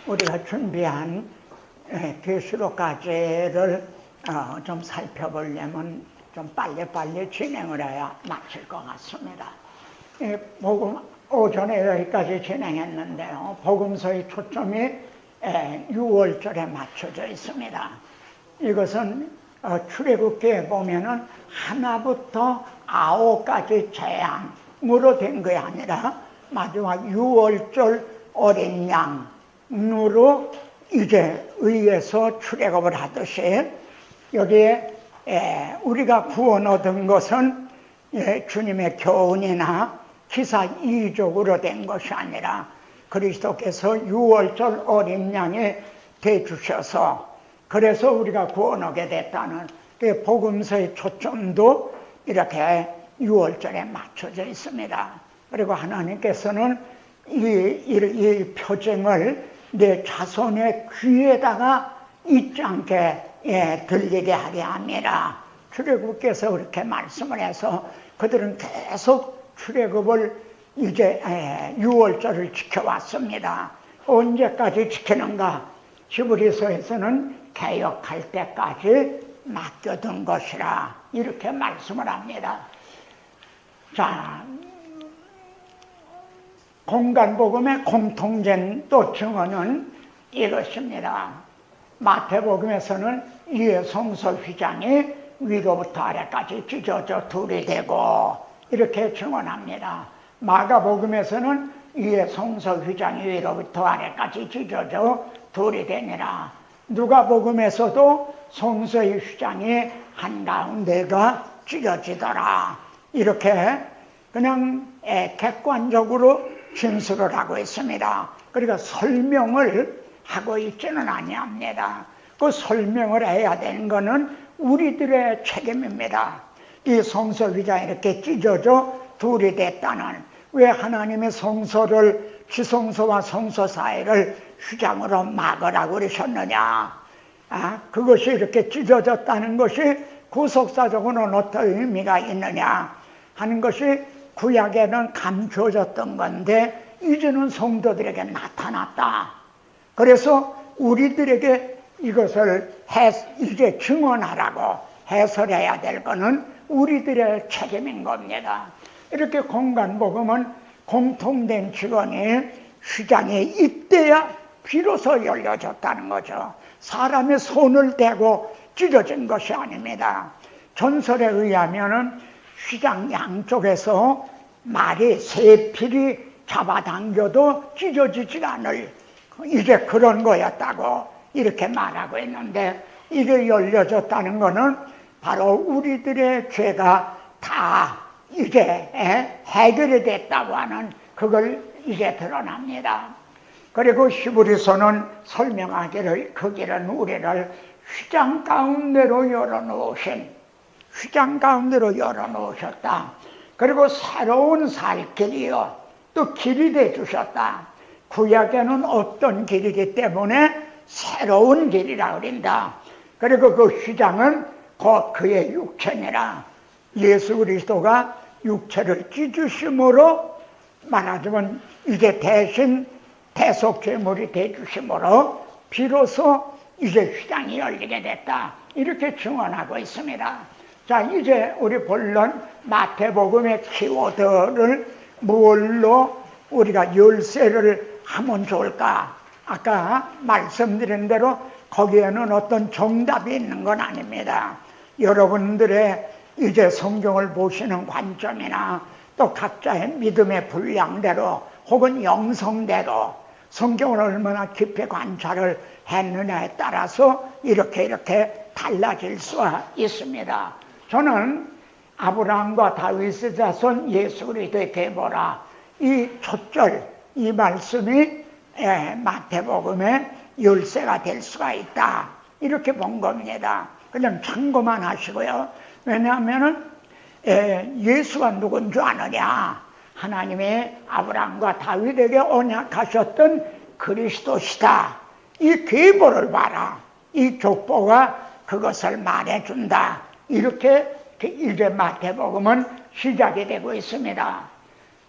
우리가 준비한 계시록 과제를 좀 살펴보려면 좀 빨리빨리 진행을 해야 마칠 것 같습니다. 복음 오전에 여기까지 진행했는데요. 복음서의 초점이 6월절에 맞춰져 있습니다. 이것은 출애굽기에 보면은 하나부터 9까지 재앙으로 된 게 아니라 마지막 6월절 어린 양으로 이제 의해서 출애굽을 하듯이 여기에 우리가 구원 얻은 것은 주님의 교훈이나 기사 이적으로 된 것이 아니라 그리스도께서 6월절 어린 양이 되주셔서 그래서 우리가 구원 얻게 됐다는 그 복음서의 초점도 이렇게 6월절에 맞춰져 있습니다. 그리고 하나님께서는 이 표징을 내 자손의 귀에다가 잊지 않게 들리게 하려 함이라. 출애굽께서 그렇게 말씀을 해서 그들은 계속 출애굽을 이제 6월절을 지켜왔습니다. 언제까지 지키는가? 히브리서에서는 개역할 때까지 맡겨둔 것이라 이렇게 말씀을 합니다. 자, 공간복음의 공통된 또 증언은 이것입니다. 마태복음에서는 이에 성소 휘장이 위로부터 아래까지 찢어져 둘이 되고 이렇게 증언합니다. 마가복음에서는 이에 성소 휘장이 위로부터 아래까지 찢어져 둘이 되니라. 누가복음에서도 성소의 휘장이 한가운데가 찢어지더라. 이렇게 그냥 객관적으로 진술을 하고 있습니다. 그러니까 설명을 하고 있지는 아니합니다. 그 설명을 해야 되는 것은 우리들의 책임입니다. 이 성소 휘장이 이렇게 찢어져 둘이 됐다는, 왜 하나님의 성소를 지성소와 성소 사이를 휘장으로 막으라고 그러셨느냐? 그것이 이렇게 찢어졌다는 것이 구속사적으로는 어떤 의미가 있느냐 하는 것이 구약에는 감춰졌던 건데 이제는 성도들에게 나타났다. 그래서 우리들에게 이것을 이제 증언하라고 해설해야 될 것은 우리들의 책임인 겁니다. 이렇게 공간복음은 공통된 직원이 휘장에 있대야 비로소 열려졌다는 거죠. 사람의 손을 대고 찢어진 것이 아닙니다. 전설에 의하면은 휘장 양쪽에서 말이 세필이 잡아당겨도 찢어지지 않을 이제 그런 거였다고 이렇게 말하고 있는데, 이게 열려졌다는 것은 바로 우리들의 죄가 다 이제 해결이 됐다고 하는 그걸 이제 드러납니다. 그리고 히브리서는 설명하기를 그 길은 우리를 휘장 가운데로 열어놓으셨다. 그리고 새로운 살 길이요 또 길이 되주셨다. 구약에는 없던 길이기 때문에 새로운 길이라 그런다. 그리고 그 휘장은 곧 그의 육체니라. 예수 그리스도가 육체를 찢으심으로 말하자면 이제 대신 대속죄물이 되주심으로 비로소 이제 휘장이 열리게 됐다. 이렇게 증언하고 있습니다. 자, 이제 우리 본론 마태복음의 키워드를 무엇로 우리가 열쇠를 하면 좋을까? 아까 말씀드린 대로 거기에는 어떤 정답이 있는 건 아닙니다. 여러분들의 이제 성경을 보시는 관점이나 또 각자의 믿음의 분량대로 혹은 영성대로 성경을 얼마나 깊이 관찰을 했느냐에 따라서 이렇게 달라질 수가 있습니다. 저는 아브라함과 다윗의 자손 예수 그리스도의 계보라, 이 첫절, 이 말씀이 마태복음의 열쇠가 될 수가 있다. 이렇게 본 겁니다. 그냥 참고만 하시고요. 왜냐하면 예수가 누군 줄 아느냐? 하나님의 아브라함과 다윗에게 언약하셨던 그리스도시다. 이 계보를 봐라. 이 족보가 그것을 말해준다. 이렇게 이제 마태복음은 시작이 되고 있습니다.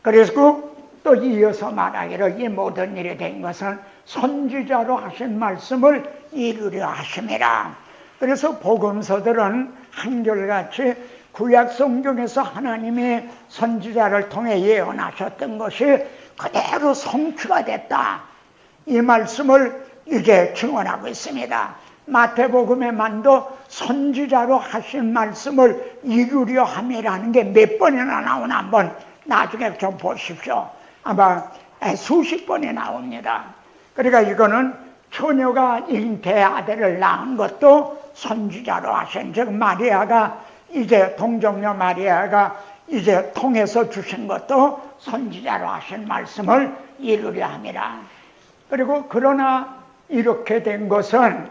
그래서 또 이어서 말하기를 이 모든 일이 된 것은 선지자로 하신 말씀을 이루려 하심이라. 그래서 복음서들은 한결같이 구약 성경에서 하나님이 선지자를 통해 예언하셨던 것이 그대로 성취가 됐다, 이 말씀을 이제 증언하고 있습니다. 마태복음에만도 선지자로 하신 말씀을 이루려 함이라는 게 몇 번이나 나오나 한번 나중에 좀 보십시오. 아마 수십 번이 나옵니다. 그러니까 이거는 처녀가 잉태 아들을 낳은 것도 선지자로 하신, 즉 마리아가 이제 동정녀 마리아가 이제 통해서 주신 것도 선지자로 하신 말씀을 이루려 함이라. 그리고 그러나 이렇게 된 것은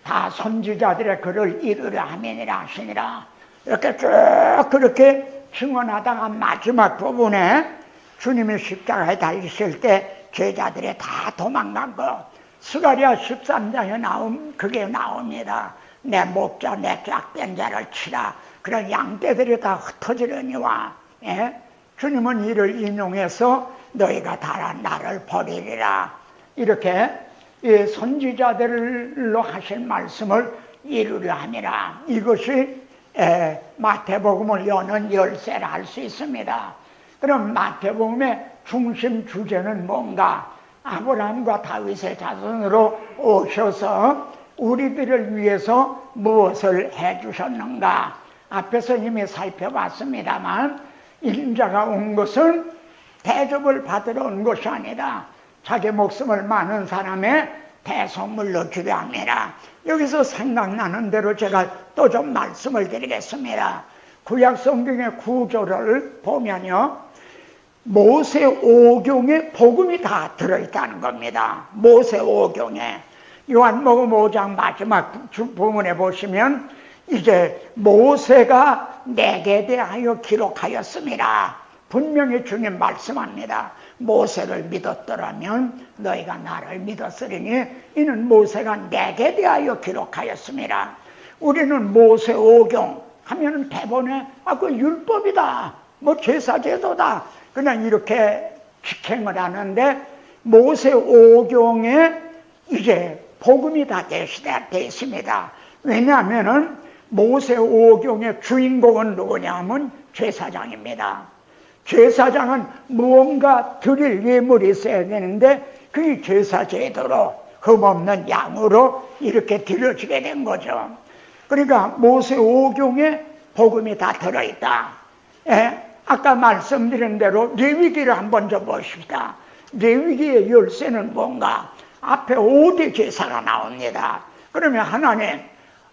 다 선지자들의 글을 이루려 함이니라 하시니라. 이렇게 쭉 그렇게 증언하다가 마지막 부분에 주님이 십자가에 달리실 때 제자들이 다 도망간 거, 스가랴 13장에 그게 나옵니다. 내 목자 내 짝된 자를 치라. 그런 양떼들이 다 흩어지려니와 주님은 이를 인용해서 너희가 다 나를 버리리라. 이렇게 선지자들로 하신 말씀을 이루려 함이라. 이것이 마태복음을 여는 열쇠라 할 수 있습니다. 그럼 마태복음의 중심 주제는 뭔가? 아브라함과 다윗의 자손으로 오셔서 우리들을 위해서 무엇을 해주셨는가? 앞에서 이미 살펴봤습니다만 인자가 온 것은 대접을 받으러 온 것이 아니라 자기 목숨을 많은 사람의 대선물로 주려 합니다. 여기서 생각나는 대로 제가 또 좀 말씀을 드리겠습니다. 구약 성경의 구조를 보면요, 모세 오경에 복음이 다 들어있다는 겁니다. 모세 오경에. 요한복음 5장 마지막 부분에 보시면 이제 모세가 내게 대하여 기록하였습니다. 분명히 주님 말씀합니다. 모세를 믿었더라면 너희가 나를 믿었으리니 이는 모세가 내게 대하여 기록하였습니다. 우리는 모세 오경 하면 대본에 그 율법이다, 뭐 제사제도다, 그냥 이렇게 직행을 하는데 모세 오경에 이제 복음이 다 되어 있습니다. 왜냐하면 모세 오경의 주인공은 누구냐 하면 제사장입니다. 제사장은 무언가 드릴 예물이 있어야 되는데 그게 제사제도로 흠없는 양으로 이렇게 드려지게 된 거죠. 그러니까 모세 오경에 복음이 다 들어있다. 아까 말씀드린 대로 레위기를 한번 좀 보십시다. 레위기의 열쇠는 뭔가? 앞에 5대 제사가 나옵니다. 그러면 하나님,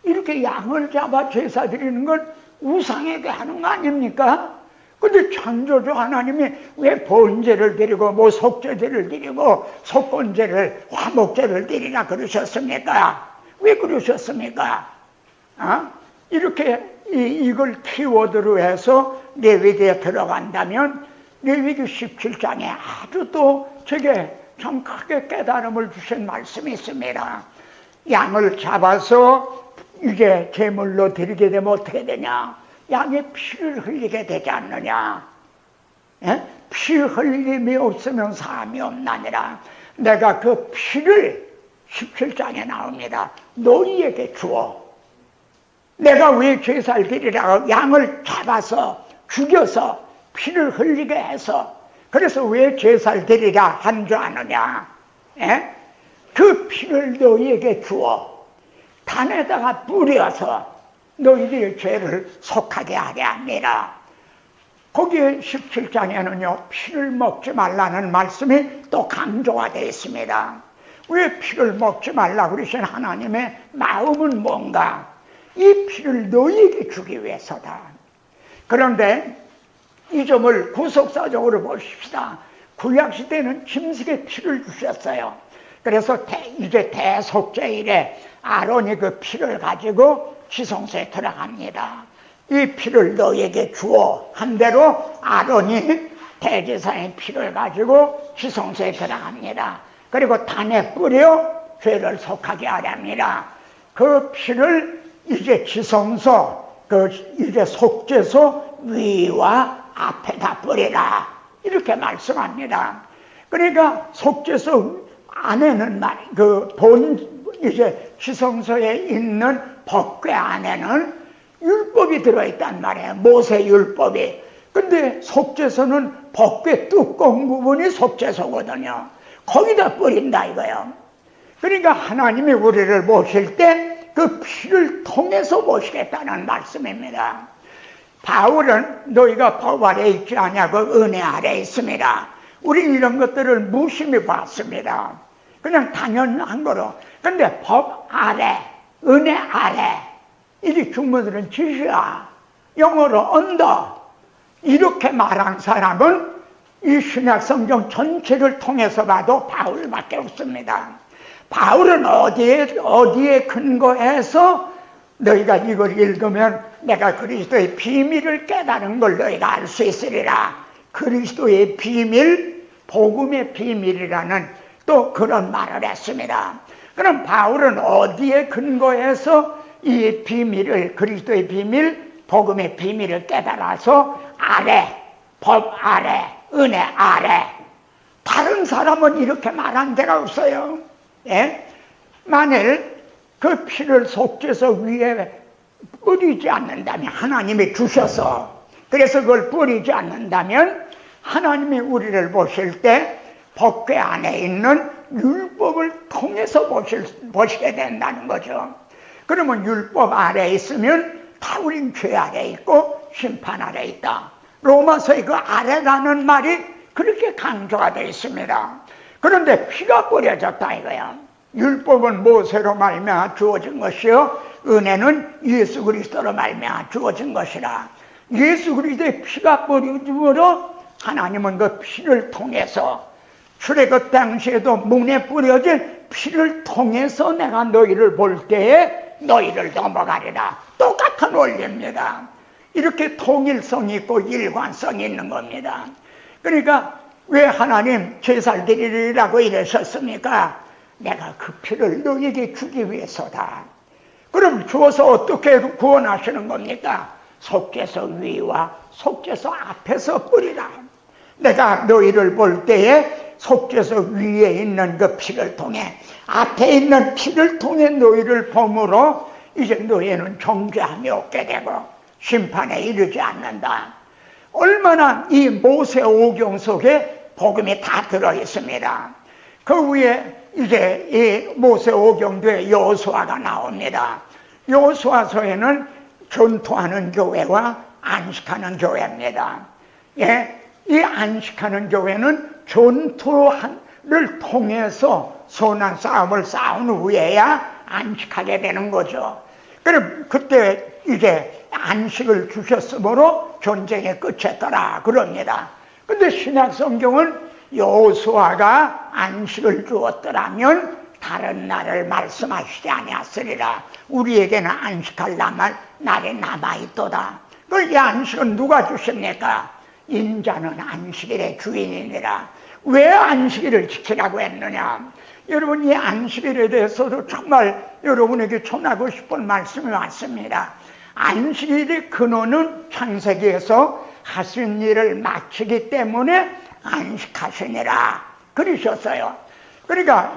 이렇게 양을 잡아 제사 드리는 건 우상에게 하는 거 아닙니까? 근데 창조주 하나님이 왜 번제를 드리고 뭐 속죄제를 드리고 속건제를 화목제를 드리라 그러셨습니까? 왜 그러셨습니까? 이렇게 이걸 키워드로 해서 레위기에 들어간다면 레위기 17장에 아주 또 제게 참 크게 깨달음을 주신 말씀이 있습니다. 양을 잡아서 이게 제물로 드리게 되면 어떻게 되냐? 양의 피를 흘리게 되지 않느냐? 피 흘림이 없으면 사함이 없나니라. 내가 그 피를 17장에 나옵니다. 너희에게 주어. 내가 왜 제사를 드리라고 양을 잡아서 죽여서 피를 흘리게 해서 그래서 왜 제사를 드리라 한 줄 아느냐? 그 피를 너희에게 주어 단에다가 뿌려서 너희들의 죄를 속하게 하려 합니다. 거기에 17장에는요 피를 먹지 말라는 말씀이 또 강조가 되어 있습니다. 왜 피를 먹지 말라고 그러신 하나님의 마음은 뭔가? 이 피를 너희에게 주기 위해서다. 그런데 이 점을 구속사적으로 보십시다. 구약시대는 짐승의 피를 주셨어요. 그래서 이제 대속죄일에 아론이 그 피를 가지고 지성소에 들어갑니다. 이 피를 너희에게 주어 한 대로 아론이 대제사의 피를 가지고 지성소에 들어갑니다. 그리고 단에 뿌려 죄를 속하게 하렵니다. 그 피를 이제 지성소, 이제 속죄소 위와 앞에다 뿌리라. 이렇게 말씀합니다. 그러니까 속죄소 안에는 이제 지성소에 있는 법궤 안에는 율법이 들어있단 말이에요. 모세 율법이. 근데 속죄소는 법궤 뚜껑 부분이 속죄소거든요. 거기다 뿌린다 이거예요. 그러니까 하나님이 우리를 모실 때 그 피를 통해서 모시겠다는 말씀입니다. 바울은 너희가 법 아래 있지 아니하고 은혜 아래 있습니다. 우리 이런 것들을 무심히 봤습니다. 그냥 당연한 거로. 근데 법 아래, 은혜 아래, 이게 중문들은 지시야, 영어로 under, 이렇게 말한 사람은 이 신약성경 전체를 통해서 봐도 바울밖에 없습니다. 바울은 어디에 근거해서 너희가 이걸 읽으면 내가 그리스도의 비밀을 깨달은 걸 너희가 알 수 있으리라. 그리스도의 비밀, 복음의 비밀이라는 또 그런 말을 했습니다. 그럼 바울은 어디에 근거해서 이 비밀을, 그리스도의 비밀, 복음의 비밀을 깨달아서 아래, 법 아래, 은혜 아래. 다른 사람은 이렇게 말한 데가 없어요. 예? 만일 그 피를 속죄소 위에 뿌리지 않는다면, 하나님이 주셔서, 그래서 그걸 뿌리지 않는다면 하나님이 우리를 보실 때 법궤 안에 있는 율법을 통해서 보시게 된다는 거죠. 그러면 율법 아래에 있으면 다 우린 죄 아래에 있고 심판 아래에 있다. 로마서의 그 아래라는 말이 그렇게 강조가 되어 있습니다. 그런데 피가 뿌려졌다 이거야. 율법은 모세로 말미암아 주어진 것이요 은혜는 예수 그리스도로 말미암아 주어진 것이라. 예수 그리스도의 피가 뿌려짐으로 하나님은 그 피를 통해서, 출애굽 당시에도 문에 뿌려진 피를 통해서 내가 너희를 볼 때에 너희를 넘어가리라. 똑같은 원리입니다. 이렇게 통일성이 있고 일관성이 있는 겁니다. 그러니까 왜 하나님 제사를 드리리라고 이러셨습니까? 내가 그 피를 너희에게 주기 위해서다. 그럼 주어서 어떻게 구원하시는 겁니까? 속죄소 위와 속죄소 앞에서 뿌리라. 내가 너희를 볼 때에 속죄소 위에 있는 그 피를 통해, 앞에 있는 피를 통해 너희를 보므로 이제 너희는 정죄함이 없게 되고 심판에 이르지 않는다. 얼마나 이 모세 오경 속에 복음이 다 들어있습니다. 그 위에 이제 이 모세 오경도에 여호수아가 나옵니다. 여호수아서에는 전투하는 교회와 안식하는 교회입니다. 예, 이 안식하는 교회는 전투를 통해서 선한 싸움을 싸운 후에야 안식하게 되는 거죠. 그럼 그때 이제 안식을 주셨으므로 전쟁의 끝이었더라 그럽니다. 근데 신약성경은 여호수아가 안식을 주었더라면 다른 날을 말씀하시지 아니하으리라. 우리에게는 안식할 날이 남아있도다. 그럼 이 안식은 누가 주십니까? 인자는 안식일의 주인이니라. 왜 안식일을 지키라고 했느냐? 여러분, 이 안식일에 대해서도 정말 여러분에게 전하고 싶은 말씀이 왔습니다. 안식일의 근원은 창세기에서 하신 일을 마치기 때문에 안식하시니라 그러셨어요. 그러니까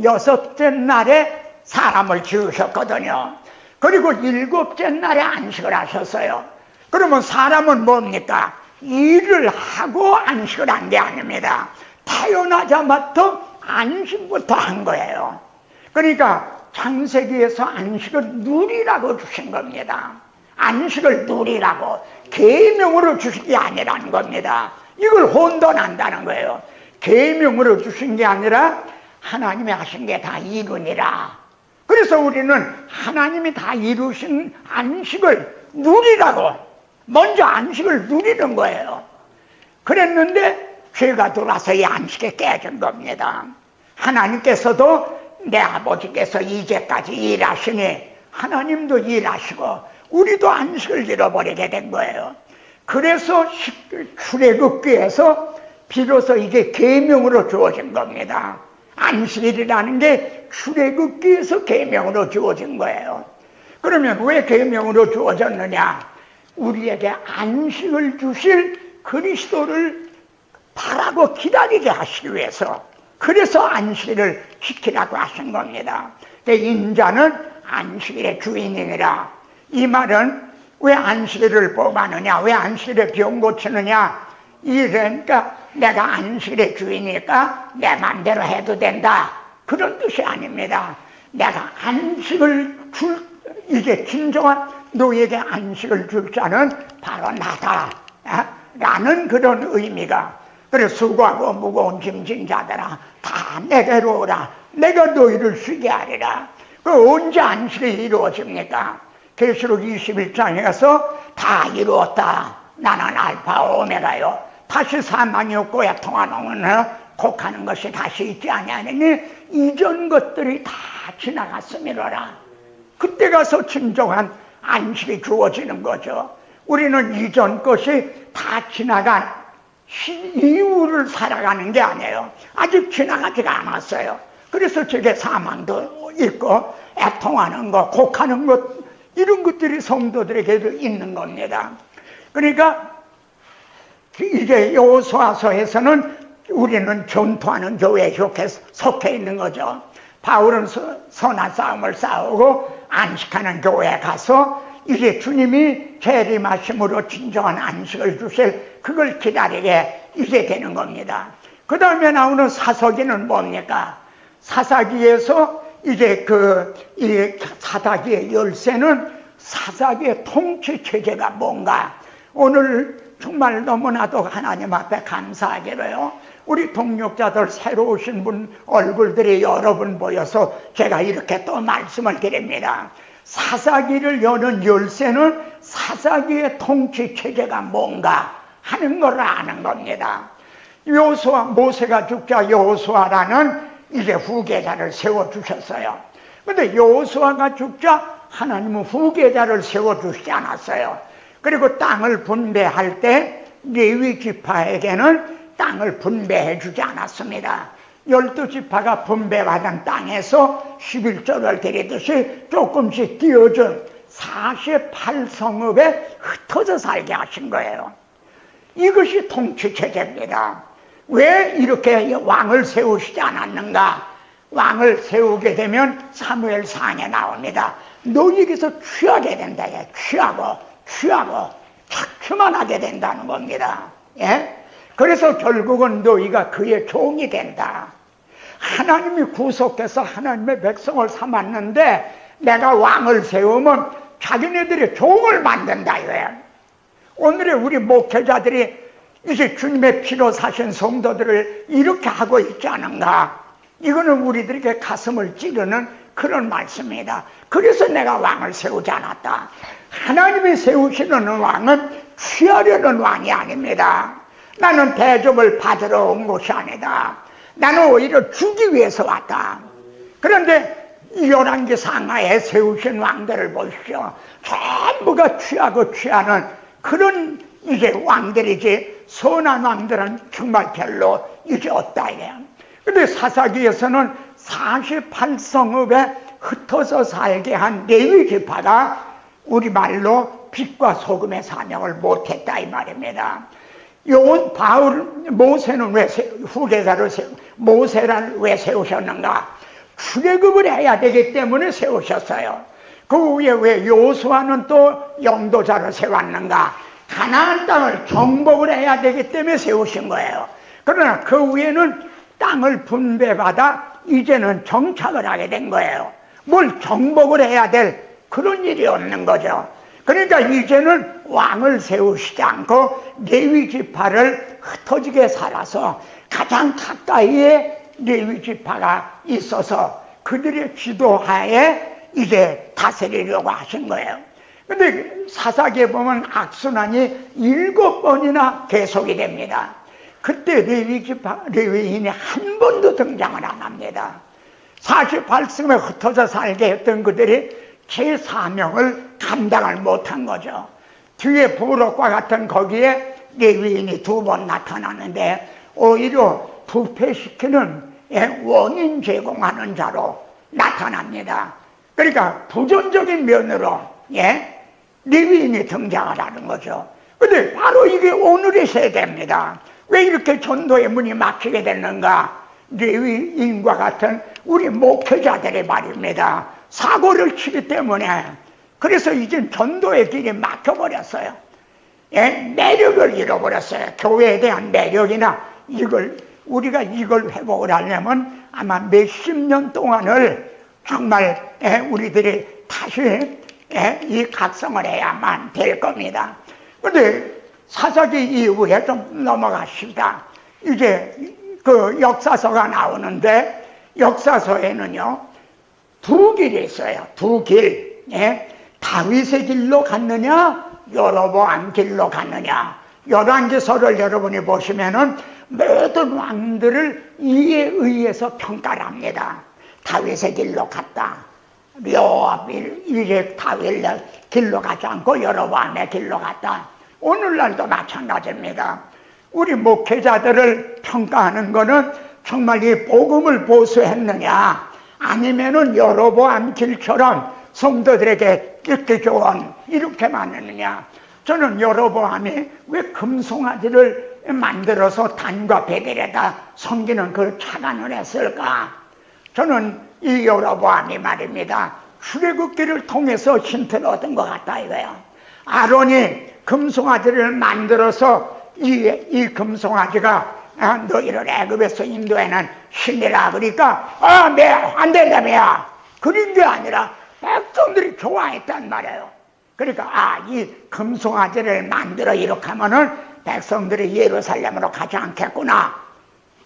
여섯째 날에 사람을 지으셨거든요. 그리고 일곱째 날에 안식을 하셨어요. 그러면 사람은 뭡니까? 일을 하고 안식을 한 게 아닙니다. 태어나자마자 안식부터 한 거예요. 그러니까 창세기에서 안식을 누리라고 주신 겁니다. 안식을 누리라고, 계명으로 주신 게 아니라는 겁니다. 이걸 혼돈한다는 거예요. 계명으로 주신 게 아니라 하나님이 하신 게 다 이루니라. 그래서 우리는 하나님이 다 이루신 안식을 누리라고, 먼저 안식을 누리는 거예요. 그랬는데 죄가 들어와서 이 안식이 깨진 겁니다. 하나님께서도 내 아버지께서 이제까지 일하시니 하나님도 일하시고 우리도 안식을 잃어버리게 된 거예요. 그래서 출애굽기에서 비로소 이게 계명으로 주어진 겁니다. 안식일이라는 게 출애굽기에서 계명으로 주어진 거예요. 그러면 왜 계명으로 주어졌느냐? 우리에게 안식을 주실 그리스도를 바라고 기다리게 하시기 위해서, 그래서 안식일을 지키라고 하신 겁니다. 인자는 안식일의 주인이니라. 이 말은 왜 안식일을 뽑아느냐, 왜 안식일에 병 고치느냐, 이러니까 내가 안식일의 주인이니까 내 맘대로 해도 된다, 그런 뜻이 아닙니다. 내가 안식을 이게 진정한 너에게 안식을 줄 자는 바로 나다 라는 그런 의미가. 그래서 수고하고 무거운 짐진 자들아 다 내게로 오라, 내가 너희를 쉬게 하리라. 그 언제 안식이 이루어집니까? 계시록 21장에 가서 다 이루었다, 나는 알파 오메가요, 다시 사망이 없고 애통하는 곡하는 것이 다시 있지 아니하니 이전 것들이 다 지나갔음이로라. 그때 가서 진정한 안식이 주어지는 거죠. 우리는 이전 것이 다 지나간 이후를 살아가는 게 아니에요. 아직 지나가지가 않았어요. 그래서 저게 사망도 있고 애통하는 것, 곡하는 것, 이런 것들이 성도들에게도 있는 겁니다. 그러니까 이제 여호수아서에서는 우리는 전투하는 교회에 속해 있는 거죠. 바울은 선한 싸움을 싸우고 안식하는 교회에 가서 이제 주님이 재림하심으로 진정한 안식을 주실 그걸 기다리게 이제 되는 겁니다. 그 다음에 나오는 사사기는 뭡니까? 사사기에서 이제 이 사사기의 열쇠는 사사기의 통치 체제가 뭔가. 오늘 정말 너무나도 하나님 앞에 감사하게로요, 우리 동역자들 새로 오신 분 얼굴들이 여러 분 보여서 제가 이렇게 또 말씀을 드립니다. 사사기를 여는 열쇠는 사사기의 통치 체제가 뭔가 하는 걸 아는 겁니다. 여호수아, 모세가 죽자 여호수아라는 이제 후계자를 세워주셨어요. 근데 여호수아가 죽자 하나님은 후계자를 세워주시지 않았어요. 그리고 땅을 분배할 때 레위 지파에게는 땅을 분배해 주지 않았습니다. 12지파가 분배받은 땅에서 11조를 드리듯이 조금씩 띄어준 48성읍에 흩어져 살게 하신 거예요. 이것이 통치체제입니다. 왜 이렇게 왕을 세우시지 않았는가? 왕을 세우게 되면 사무엘상에 나옵니다. 너희에게서 취하게 된다. 취하고 착취만 하게 된다는 겁니다. 예? 그래서 결국은 너희가 그의 종이 된다. 하나님이 구속해서 하나님의 백성을 삼았는데 내가 왕을 세우면 자기네들이 종을 만든다. 왜? 오늘의 우리 목회자들이 이제 주님의 피로 사신 성도들을 이렇게 하고 있지 않은가? 이거는 우리들에게 가슴을 찌르는 그런 말씀입니다. 그래서 내가 왕을 세우지 않았다. 하나님이 세우시는 왕은 취하려는 왕이 아닙니다. 나는 대접을 받으러 온 것이 아니다. 나는 오히려 주기 위해서 왔다. 그런데 열왕기 상하에 세우신 왕들을 보십시오. 전부가 취하고 취하는 그런 이제 왕들이지, 선한 왕들은 정말 별로 이제 없다. 근데 사사기에서는 48성읍에 흩어져 살게 한 레위 지파가 우리말로 빛과 소금의 사명을 못했다 이 말입니다. 모세는 왜 후계자를 모세를 왜 세우셨는가? 출애굽을 해야 되기 때문에 세우셨어요. 그 후에 왜 여호수아는 또 영도자를 세웠는가? 가나안 땅을 정복을 해야 되기 때문에 세우신 거예요. 그러나 그 후에는 땅을 분배받아 이제는 정착을 하게 된 거예요. 뭘 정복을 해야 될 그런 일이 없는 거죠. 그러니까 이제는 왕을 세우시지 않고 레위 지파를 흩어지게 살아서 가장 가까이에 레위 지파가 있어서 그들의 지도하에 이제 다스리려고 하신 거예요. 근데 사사기에 보면 악순환이 7번이나 계속이 됩니다. 그때 레위인이 한 번도 등장을 안 합니다. 48성에 흩어져 살게 했던 그들이 제 사명을 감당을 못한 거죠. 뒤에 부록과 같은 거기에 레위인이 2번 나타나는데 오히려 부패시키는 원인 제공하는 자로 나타납니다. 그러니까 부정적인 면으로 레위인이 등장을 하는 거죠. 근데 바로 이게 오늘의 세대입니다. 왜 이렇게 전도의 문이 막히게 됐는가? 레위인과 같은 우리 목회자들의 말입니다. 사고를 치기 때문에. 그래서 이제 전도의 길이 막혀버렸어요. 예? 매력을 잃어버렸어요. 교회에 대한 매력이나 우리가 이걸 회복을 하려면 아마 몇십 년 동안을 정말 우리들이 다시 이 각성을 해야만 될 겁니다. 그런데 사사기 이후에 좀 넘어가십시다. 이제 그 역사서가 나오는데 역사서에는요 두 길이 있어요. 두 길. 다윗의 길로 갔느냐 여로보암 길로 갔느냐. 열왕기서를 여러분이 보시면은 모든 왕들을 이에 의해서 평가를 합니다. 다윗의 길로 갔다. 이제 다윗의 길로 가지 않고 여로보암의 길로 갔다. 오늘날도 마찬가지입니다. 우리 목회자들을 평가하는 것은 정말 이 복음을 보수했느냐 아니면은 여로보암 길처럼 성도들에게 듣기 좋은 이렇게만 했느냐. 저는 여로보암이 왜 금송아지를 만들어서 단과 베델에다 섬기는 그 차관을 했을까? 저는 이 여로보암이 말입니다. 출애굽기를 통해서 힌트를 얻은 것 같다 이거예요. 아론이 금송아지를 만들어서 이 금송아지가 너희를 애굽에서 인도해낸 신이라 그러니까 네, 안 된다며야. 그런 게 아니라 백성들이 좋아했단 말이에요. 그러니까 이 금송아지를 만들어 이렇게 하면은 백성들이 예루살렘으로 가지 않겠구나.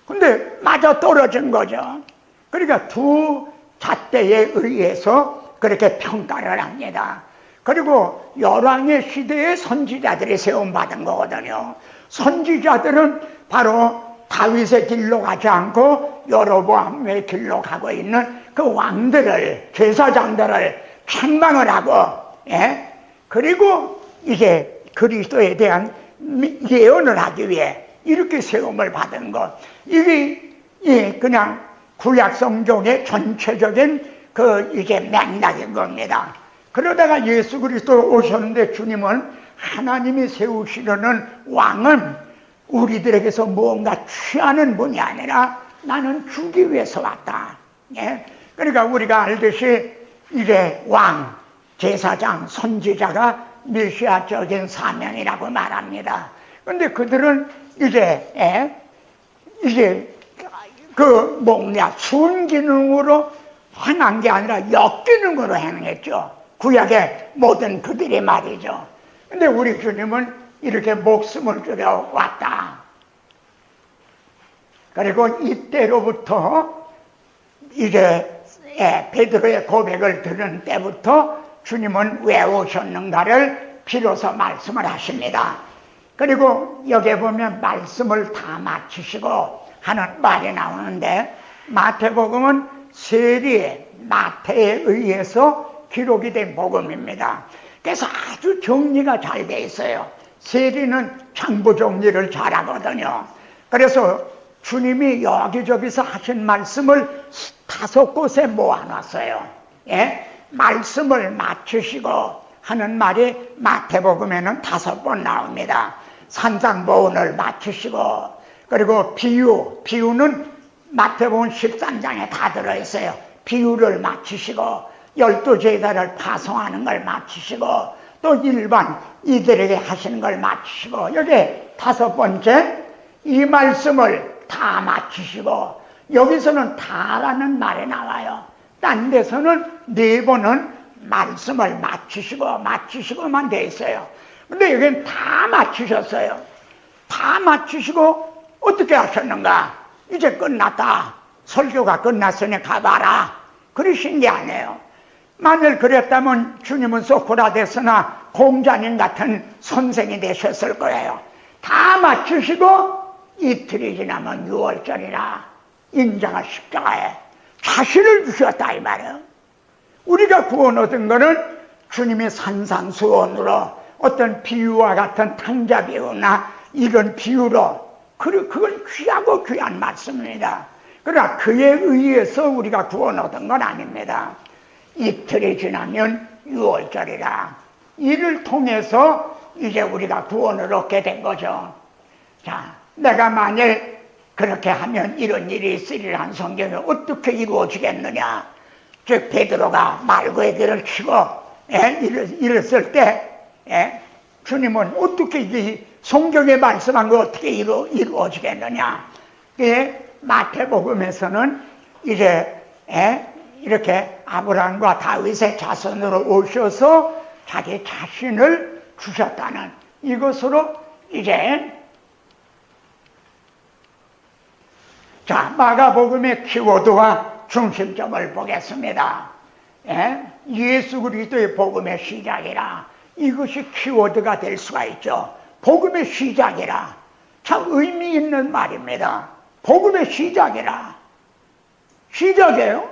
근데 맞아 떨어진 거죠. 그러니까 두 잣대에 의해서 그렇게 평가를 합니다. 그리고 열왕의 시대에 선지자들이 세움받은 거거든요. 선지자들은 바로 다윗의 길로 가지 않고 여로보암의 길로 가고 있는 그 왕들을, 제사장들을 책망을 하고, 그리고 이제 그리스도에 대한 예언을 하기 위해 이렇게 세움을 받은 것. 이게 그냥 구약 성경의 전체적인 이게 맥락인 겁니다. 그러다가 예수 그리스도 오셨는데 주님은 하나님이 세우시려는 왕은 우리들에게서 무언가 취하는 분이 아니라 나는 주기 위해서 왔다. 그러니까 우리가 알듯이 이제 왕, 제사장, 선지자가 메시아적인 사명이라고 말합니다. 그런데 그들은 이제 그 순기능으로 행한 게 아니라 역기능으로 행했죠. 구약의 모든 그들이 말이죠. 근데 우리 주님은 이렇게 목숨을 줄여 왔다. 그리고 이때로부터 이제 베드로의 고백을 들은 때부터 주님은 왜 오셨는가를 비로소 말씀을 하십니다. 그리고 여기에 보면 말씀을 다 마치시고 하는 말이 나오는데 마태복음은 세리 마태에 의해서 기록이 된 복음입니다. 그래서 아주 정리가 잘 돼 있어요. 세리는 장부 정리를 잘하거든요. 그래서 주님이 여기저기서 하신 말씀을 5곳에 모아놨어요. 말씀을 마치시고 하는 말이 마태복음에는 5번 나옵니다. 산상보훈을 마치시고, 그리고 비유는 마태복음 13장에 다 들어있어요. 비유를 마치시고 12제자를 파송하는 걸 마치시고 또 일반 이들에게 하시는 걸 마치시고, 여기 5번째 이 말씀을 다 마치시고, 여기서는 다라는 말이 나와요. 딴 데서는 4번은 말씀을 마치시고만 돼 있어요. 근데 여기는 다 마치셨어요. 다 마치시고 어떻게 하셨는가? 이제 끝났다. 설교가 끝났으니 가봐라. 그러신 게 아니에요. 만일 그랬다면 주님은 소크라테스나 공자님 같은 선생이 되셨을 거예요. 다 마치시고 이틀이 지나면 6월절이라 인자가 십자가에 자신을 주셨다 이 말이에요. 우리가 구원 얻은 거는 주님의 산산수원으로 어떤 비유와 같은 탕자 비유나 이런 비유로 그건 귀하고 귀한 말씀입니다. 그러나 그에 의해서 우리가 구원 얻은 건 아닙니다. 이틀이 지나면 6월절이라 이를 통해서 이제 우리가 구원을 얻게 된 거죠. 자, 내가 만일 그렇게 하면 이런 일이 있으리란 성경이 어떻게 이루어지겠느냐. 즉 베드로가 말고의 길을 치고 이랬을 때 주님은 어떻게 이 성경에 말씀한 거 어떻게 이루어지겠느냐. 마태복음에서는 이제 이렇게 아브라함과 다윗의 자손으로 오셔서 자기 자신을 주셨다는 이것으로 이제 자 마가복음의 키워드와 중심점을 보겠습니다. 예수 그리스도의 복음의 시작이라. 이것이 키워드가 될 수가 있죠. 복음의 시작이라. 참 의미 있는 말입니다. 복음의 시작이라. 시작이에요.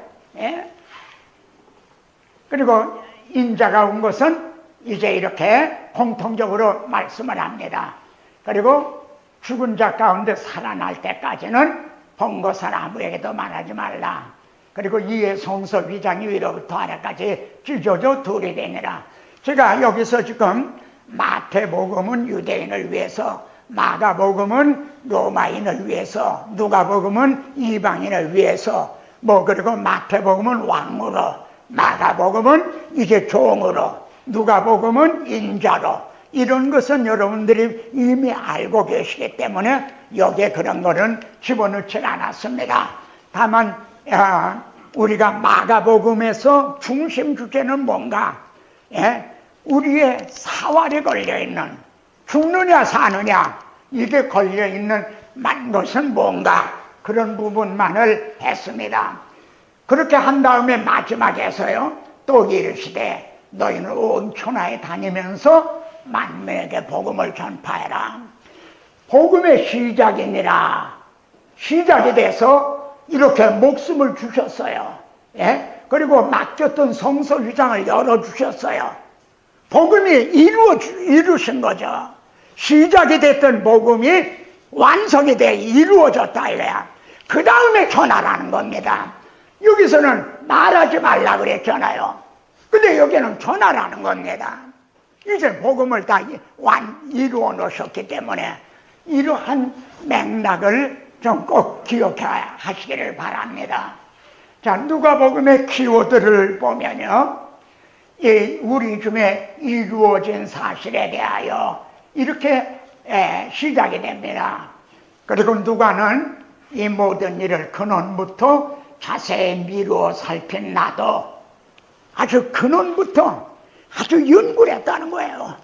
그리고 인자가 온 것은 이제 이렇게 공통적으로 말씀을 합니다. 그리고 죽은 자 가운데 살아날 때까지는 번거사 아무에게도 말하지 말라. 그리고 이에 성서 위장이 위로부터 아래까지 찢어져 둘이 되니라. 제가 여기서 지금 마태복음은 유대인을 위해서, 마가복음은 로마인을 위해서, 누가복음은 이방인을 위해서, 그리고 마태복음은 왕으로, 마가복음은 이제 종으로, 누가복음은 인자로, 이런 것은 여러분들이 이미 알고 계시기 때문에 여기에 그런 거는 집어넣지 않았습니다. 다만 우리가 마가복음에서 중심 주제는 뭔가? 우리의 사활에 걸려있는, 죽느냐 사느냐 이게 걸려있는 것은 뭔가? 그런 부분만을 했습니다. 그렇게 한 다음에 마지막에서요 또 이르시되 너희는 온 천하에 다니면서 만민에게 복음을 전파해라. 복음의 시작이니라. 시작이 돼서 이렇게 목숨을 주셨어요. 그리고 맡겼던 성서 위장을 열어주셨어요. 복음이 이루신 거죠. 시작이 됐던 복음이 완성이 돼 이루어졌다 이거야. 그 다음에 전하라는 겁니다. 여기서는 말하지 말라 그랬잖아요. 근데 여기는 전하라는 겁니다. 이제 복음을 다 이루어 놓으셨기 때문에 이러한 맥락을 좀 꼭 기억하시기를 바랍니다. 자, 누가복음의 키워드를 보면요, 우리 중에 이루어진 사실에 대하여 이렇게 시작이 됩니다. 그리고 누가는 이 모든 일을 근원부터 자세히 미루어 살핀 나도 아주 근원부터 아주 연구를 했다는 거예요.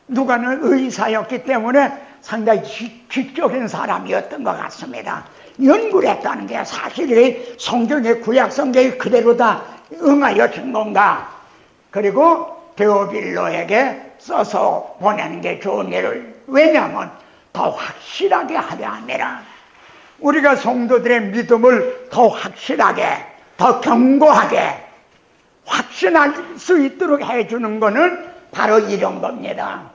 누가는 의사였기 때문에 상당히 지적인 사람이었던 것 같습니다. 연구를 했다는 게 사실이 성경의 구약 성경이 그대로 다 응하여진 건가? 그리고 데오빌로에게 써서 보내는 게 좋은 일을, 왜냐하면 더 확실하게 하려 함이라. 우리가 성도들의 믿음을 더 확실하게, 더 견고하게 확신할 수 있도록 해주는 것은 바로 이런 겁니다.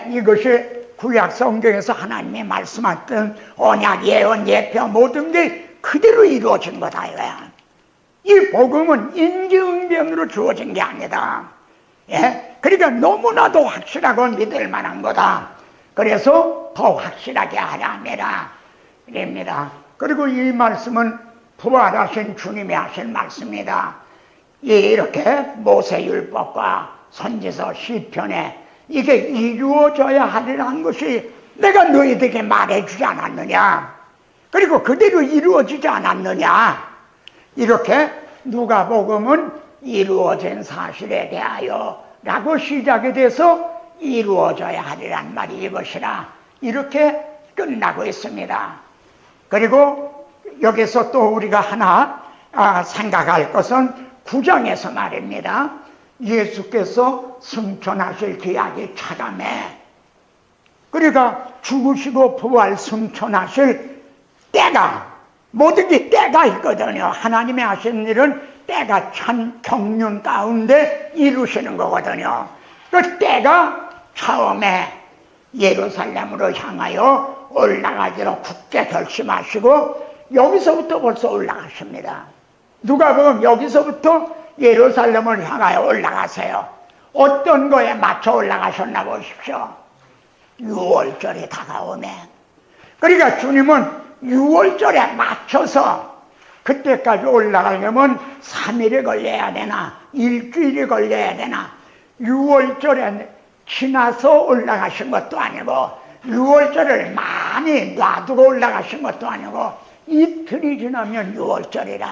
이것이 구약 성경에서 하나님이 말씀하셨던 언약, 예언, 예표 모든 게 그대로 이루어진 거다 이거야. 이 복음은 인지응변으로 주어진 게 아니다. 그러니까 너무나도 확실하고 믿을 만한 거다. 그래서 더 확실하게 하라 함이라 이랍니다. 그리고 이 말씀은 부활하신 주님이 하신 말씀입니다. 이렇게 모세율법과 선지서 시편에 이게 이루어져야 하리라는 것이 내가 너희들에게 말해주지 않았느냐? 그리고 그대로 이루어지지 않았느냐? 이렇게 누가복음은 이루어진 사실에 대하여 라고 시작이 돼서 이루어져야 하리란 말이 이것이라 이렇게 끝나고 있습니다. 그리고 여기서 또 우리가 하나 생각할 것은 9장에서 말입니다. 예수께서 승천하실 기약이 차감해. 그러니까 죽으시고 부활 승천하실 때가, 모든 게 때가 있거든요. 하나님이 하신 일은 때가 찬 경륜 가운데 이루시는 거거든요. 그 때가 처음에 예루살렘으로 향하여 올라가기로 굳게 결심하시고 여기서부터 벌써 올라가십니다. 누가복음 여기서부터 예루살렘을 향하여 올라가세요. 어떤 거에 맞춰 올라가셨나 보십시오. 6월절이 다가오네. 그러니까 주님은 6월절에 맞춰서 그때까지 올라가려면 3일이 걸려야 되나 일주일이 걸려야 되나, 6월절에 지나서 올라가신 것도 아니고 6월절을 많이 놔두고 올라가신 것도 아니고 이틀이 지나면 6월절이라.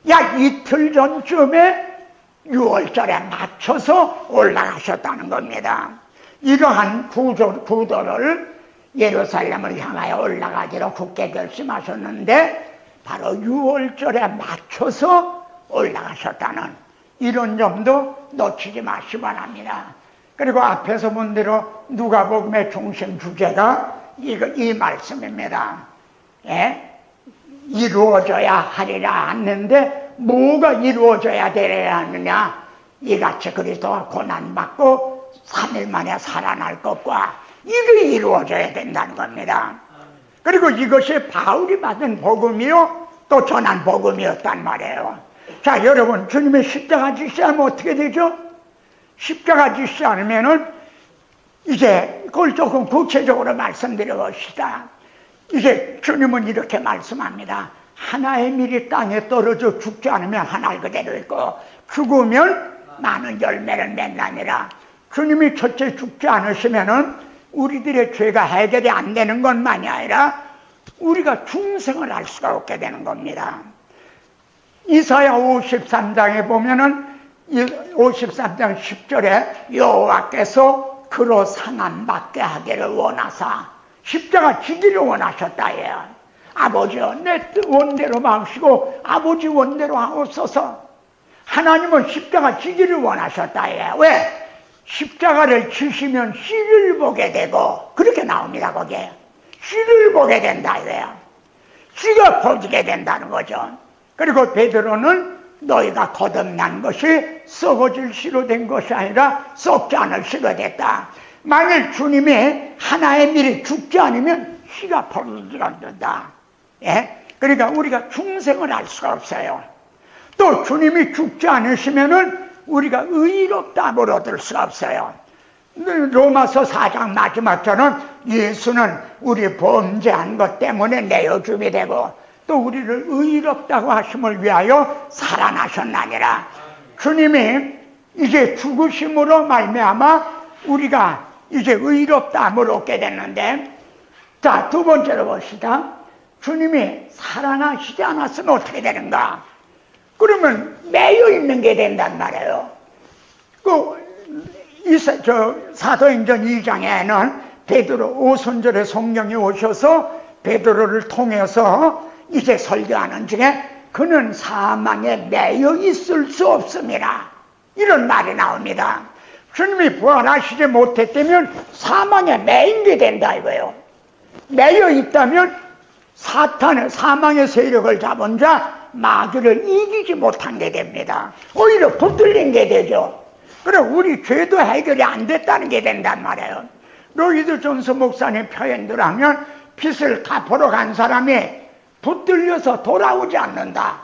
약 이틀 전쯤에 6월절에 맞춰서 올라가셨다는 겁니다. 이러한 구도를 예루살렘을 향하여 올라가기로 굳게 결심하셨는데 바로 6월절에 맞춰서 올라가셨다는 이런 점도 놓치지 마시기 바랍니다. 그리고 앞에서 본 대로 누가복음의 중심 주제가 이 말씀입니다. 예? 이루어져야 하리라 했는데 뭐가 이루어져야 되어야 하느냐? 이같이 그리스도가 고난받고 3일 만에 살아날 것과 이게 이루어져야 된다는 겁니다. 그리고 이것이 바울이 받은 복음이요 또 전한 복음이었단 말이에요. 자, 여러분, 주님의 십자가 지시 하면 어떻게 되죠? 십자가 지시 않으면은 이제 그걸 조금 구체적으로 말씀드려 봅시다. 이제 주님은 이렇게 말씀합니다. 하나의 밀이 땅에 떨어져 죽지 않으면 하나 그대로 있고 죽으면 많은 열매를 맺나니라. 주님이 첫째 죽지 않으시면은 우리들의 죄가 해결이 안 되는 것만이 아니라 우리가 중생을 할 수가 없게 되는 겁니다. 이사야 53장에 보면은 53장 10절에 여호와께서 그로 상함받게 하기를 원하사 십자가 지기를 원하셨다. 예. 아버지여 내 원대로 마시고 아버지 원대로 하옵소서. 하나님은 십자가 지기를 원하셨다. 예. 왜? 십자가를 지시면 씨를 보게 되고 그렇게 나옵니다. 거기에 씨를 보게 된다 이거야. 씨가 퍼지게 된다는 거죠. 그리고 베드로는 너희가 거듭난 것이 썩어질 씨로 된 것이 아니라 썩지 않을 씨로 됐다. 만일 주님이 하나의 밀이 죽지 않으면 씨가 퍼지지 않는다. 예? 그러니까 우리가 중생을 할 수가 없어요. 또 주님이 죽지 않으시면은 우리가 의롭다함을 얻을 수가 없어요. 로마서 4장 마지막처럼 예수는 우리 범죄한 것 때문에 내어줌이 되고 또 우리를 의롭다고 하심을 위하여 살아나셨나니라. 주님이 이제 죽으심으로 말미암아 우리가 이제 의롭다함을 얻게 됐는데, 자, 두 번째로 봅시다. 주님이 살아나시지 않았으면 어떻게 되는가? 그러면 매여 있는 게 된단 말이에요. 사도행전 2장에는 베드로 오순절에 성령이 오셔서 베드로를 통해서 이제 설교하는 중에 그는 사망에 매여 있을 수 없습니다. 이런 말이 나옵니다. 주님이 부활하시지 못했다면 사망에 매인 게 된다 이거예요. 매여 있다면 사망의 세력을 잡은 자 마귀를 이기지 못한 게 됩니다. 오히려 붙들린 게 되죠. 그럼 우리 죄도 해결이 안 됐다는 게 된단 말이에요. 로이드 존스 목사님 표현들 하면 빚을 갚으러 간 사람이 붙들려서 돌아오지 않는다.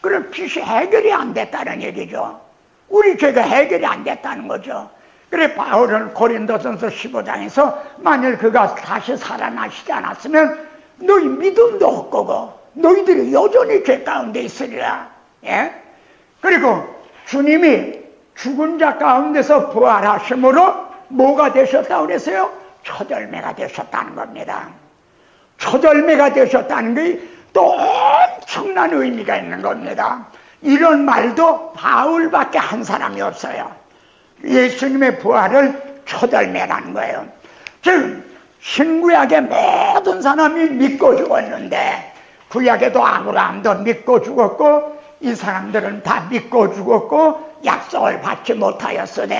그럼 빚이 해결이 안 됐다는 얘기죠. 우리 죄가 해결이 안 됐다는 거죠. 그래 바울은 고린도전서 15장에서 만일 그가 다시 살아나시지 않았으면 너희 믿음도 없고 너희들이 여전히 죄 가운데 있으리라. 예? 그리고 주님이 죽은 자 가운데서 부활하심으로 뭐가 되셨다고 그랬어요? 초절매가 되셨다는 겁니다. 초절매가 되셨다는 게 또 엄청난 의미가 있는 겁니다. 이런 말도 바울밖에 한 사람이 없어요. 예수님의 부활을 초절매라는 거예요. 즉 신구약의 모든 사람이 믿고 죽었는데 구약에도 아브라함도 믿고 죽었고 이 사람들은 다 믿고 죽었고 약속을 받지 못하였으니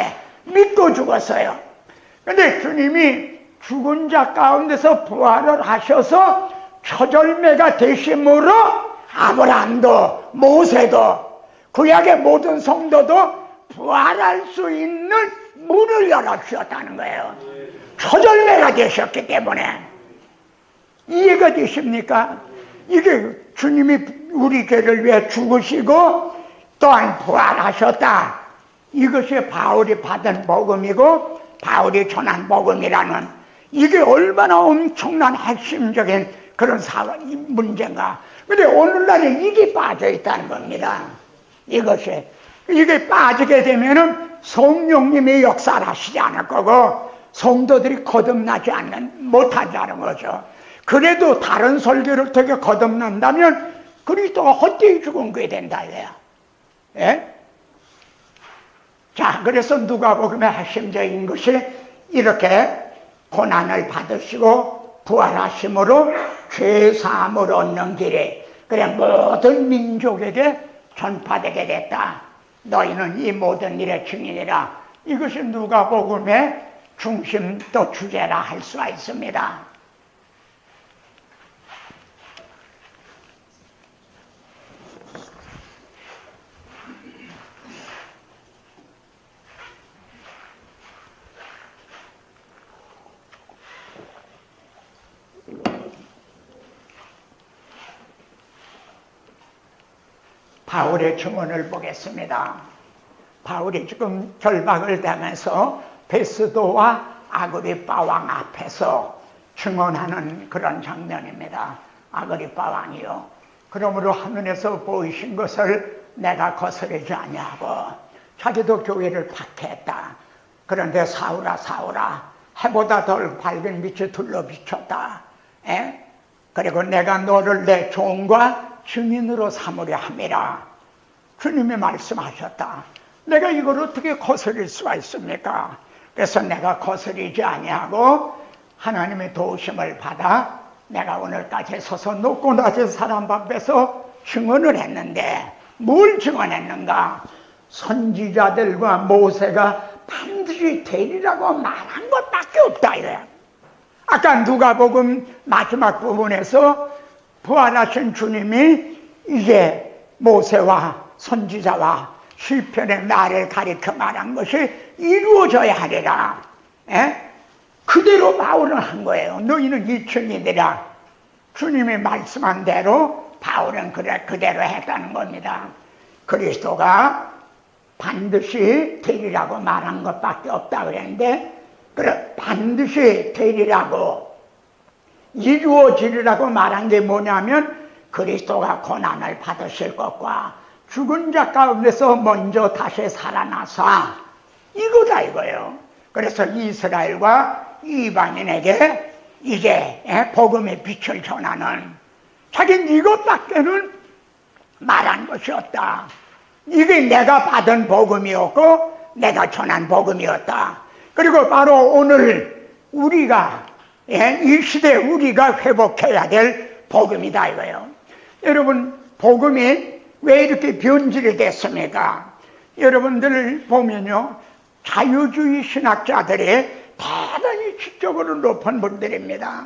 믿고 죽었어요. 그런데 주님이 죽은 자 가운데서 부활을 하셔서 초절매가 되심으로 아브라함도 모세도 구약의 모든 성도도 부활할 수 있는 문을 열어주셨다는 거예요. 초절매가 되셨기 때문에. 이해가 되십니까? 이게 주님이 우리 죄를 위해 죽으시고 또한 부활하셨다. 이것이 바울이 받은 복음이고 바울이 전한 복음이라는 이게 얼마나 엄청난 핵심적인 그런 문제인가. 근데 오늘날에 이게 빠져 있다는 겁니다. 이게 빠지게 되면은 성령님이 역사를 하시지 않을 거고, 성도들이 거듭나지 못하자는 거죠. 그래도 다른 설교를 통해 거듭난다면 그리스도가 헛되이 죽은 게 된다 이거야. 예? 자, 그래서 누가복음의 핵심적인 것이 이렇게 고난을 받으시고 부활하심으로 죄사함을 얻는 길에 그래 모든 민족에게 전파되게 됐다. 너희는 이 모든 일의 증인이라. 이것이 누가복음의 중심 또 주제라 할 수가 있습니다. 바울의 증언을 보겠습니다. 바울이 지금 결박을 당해서 베스도와 아그리빠 왕 앞에서 증언하는 그런 장면입니다. 아그리빠 왕이요, 그러므로 하늘에서 보이신 것을 내가 거스르지 아니하고 자기도 교회를 박해했다. 그런데 사울아 사울아, 해보다 덜 밝은 빛이 둘러비쳤다. 그리고 내가 너를 내 종과 증인으로 삼으려 함이라. 주님이 말씀하셨다. 내가 이걸 어떻게 거스릴 수가 있습니까? 그래서 내가 거스리지 아니하고 하나님의 도우심을 받아 내가 오늘까지 서서 높고 낮은 사람 앞에서 증언을 했는데, 뭘 증언했는가? 선지자들과 모세가 반드시 되리라고 말한 것밖에 없다 이거야. 아까 누가복음 마지막 부분에서 부활하신 주님이 이제 모세와 선지자와 시편의 나를 가리켜 말한 것이 이루어져야 하리라. 그대로 바울은 한 거예요. 너희는 이 증인이라. 주님이 말씀한 대로 바울은 그대로 했다는 겁니다. 그리스도가 반드시 되리라고 말한 것밖에 없다 그랬는데, 그래 반드시 되리라고 이루어지리라고 말한 게 뭐냐면 그리스도가 고난을 받으실 것과 죽은 자 가운데서 먼저 다시 살아나사, 이거다 이거예요. 그래서 이스라엘과 이방인에게 이제 복음의 빛을 전하는, 자기는 이것밖에는 말한 것이 없다. 이게 내가 받은 복음이었고 내가 전한 복음이었다. 그리고 바로 오늘 우리가 이 시대에 우리가 회복해야 될 복음이다 이거예요. 여러분, 복음이 왜 이렇게 변질이 됐습니까? 여러분들 보면요, 자유주의 신학자들이 대단히 지적으로 높은 분들입니다.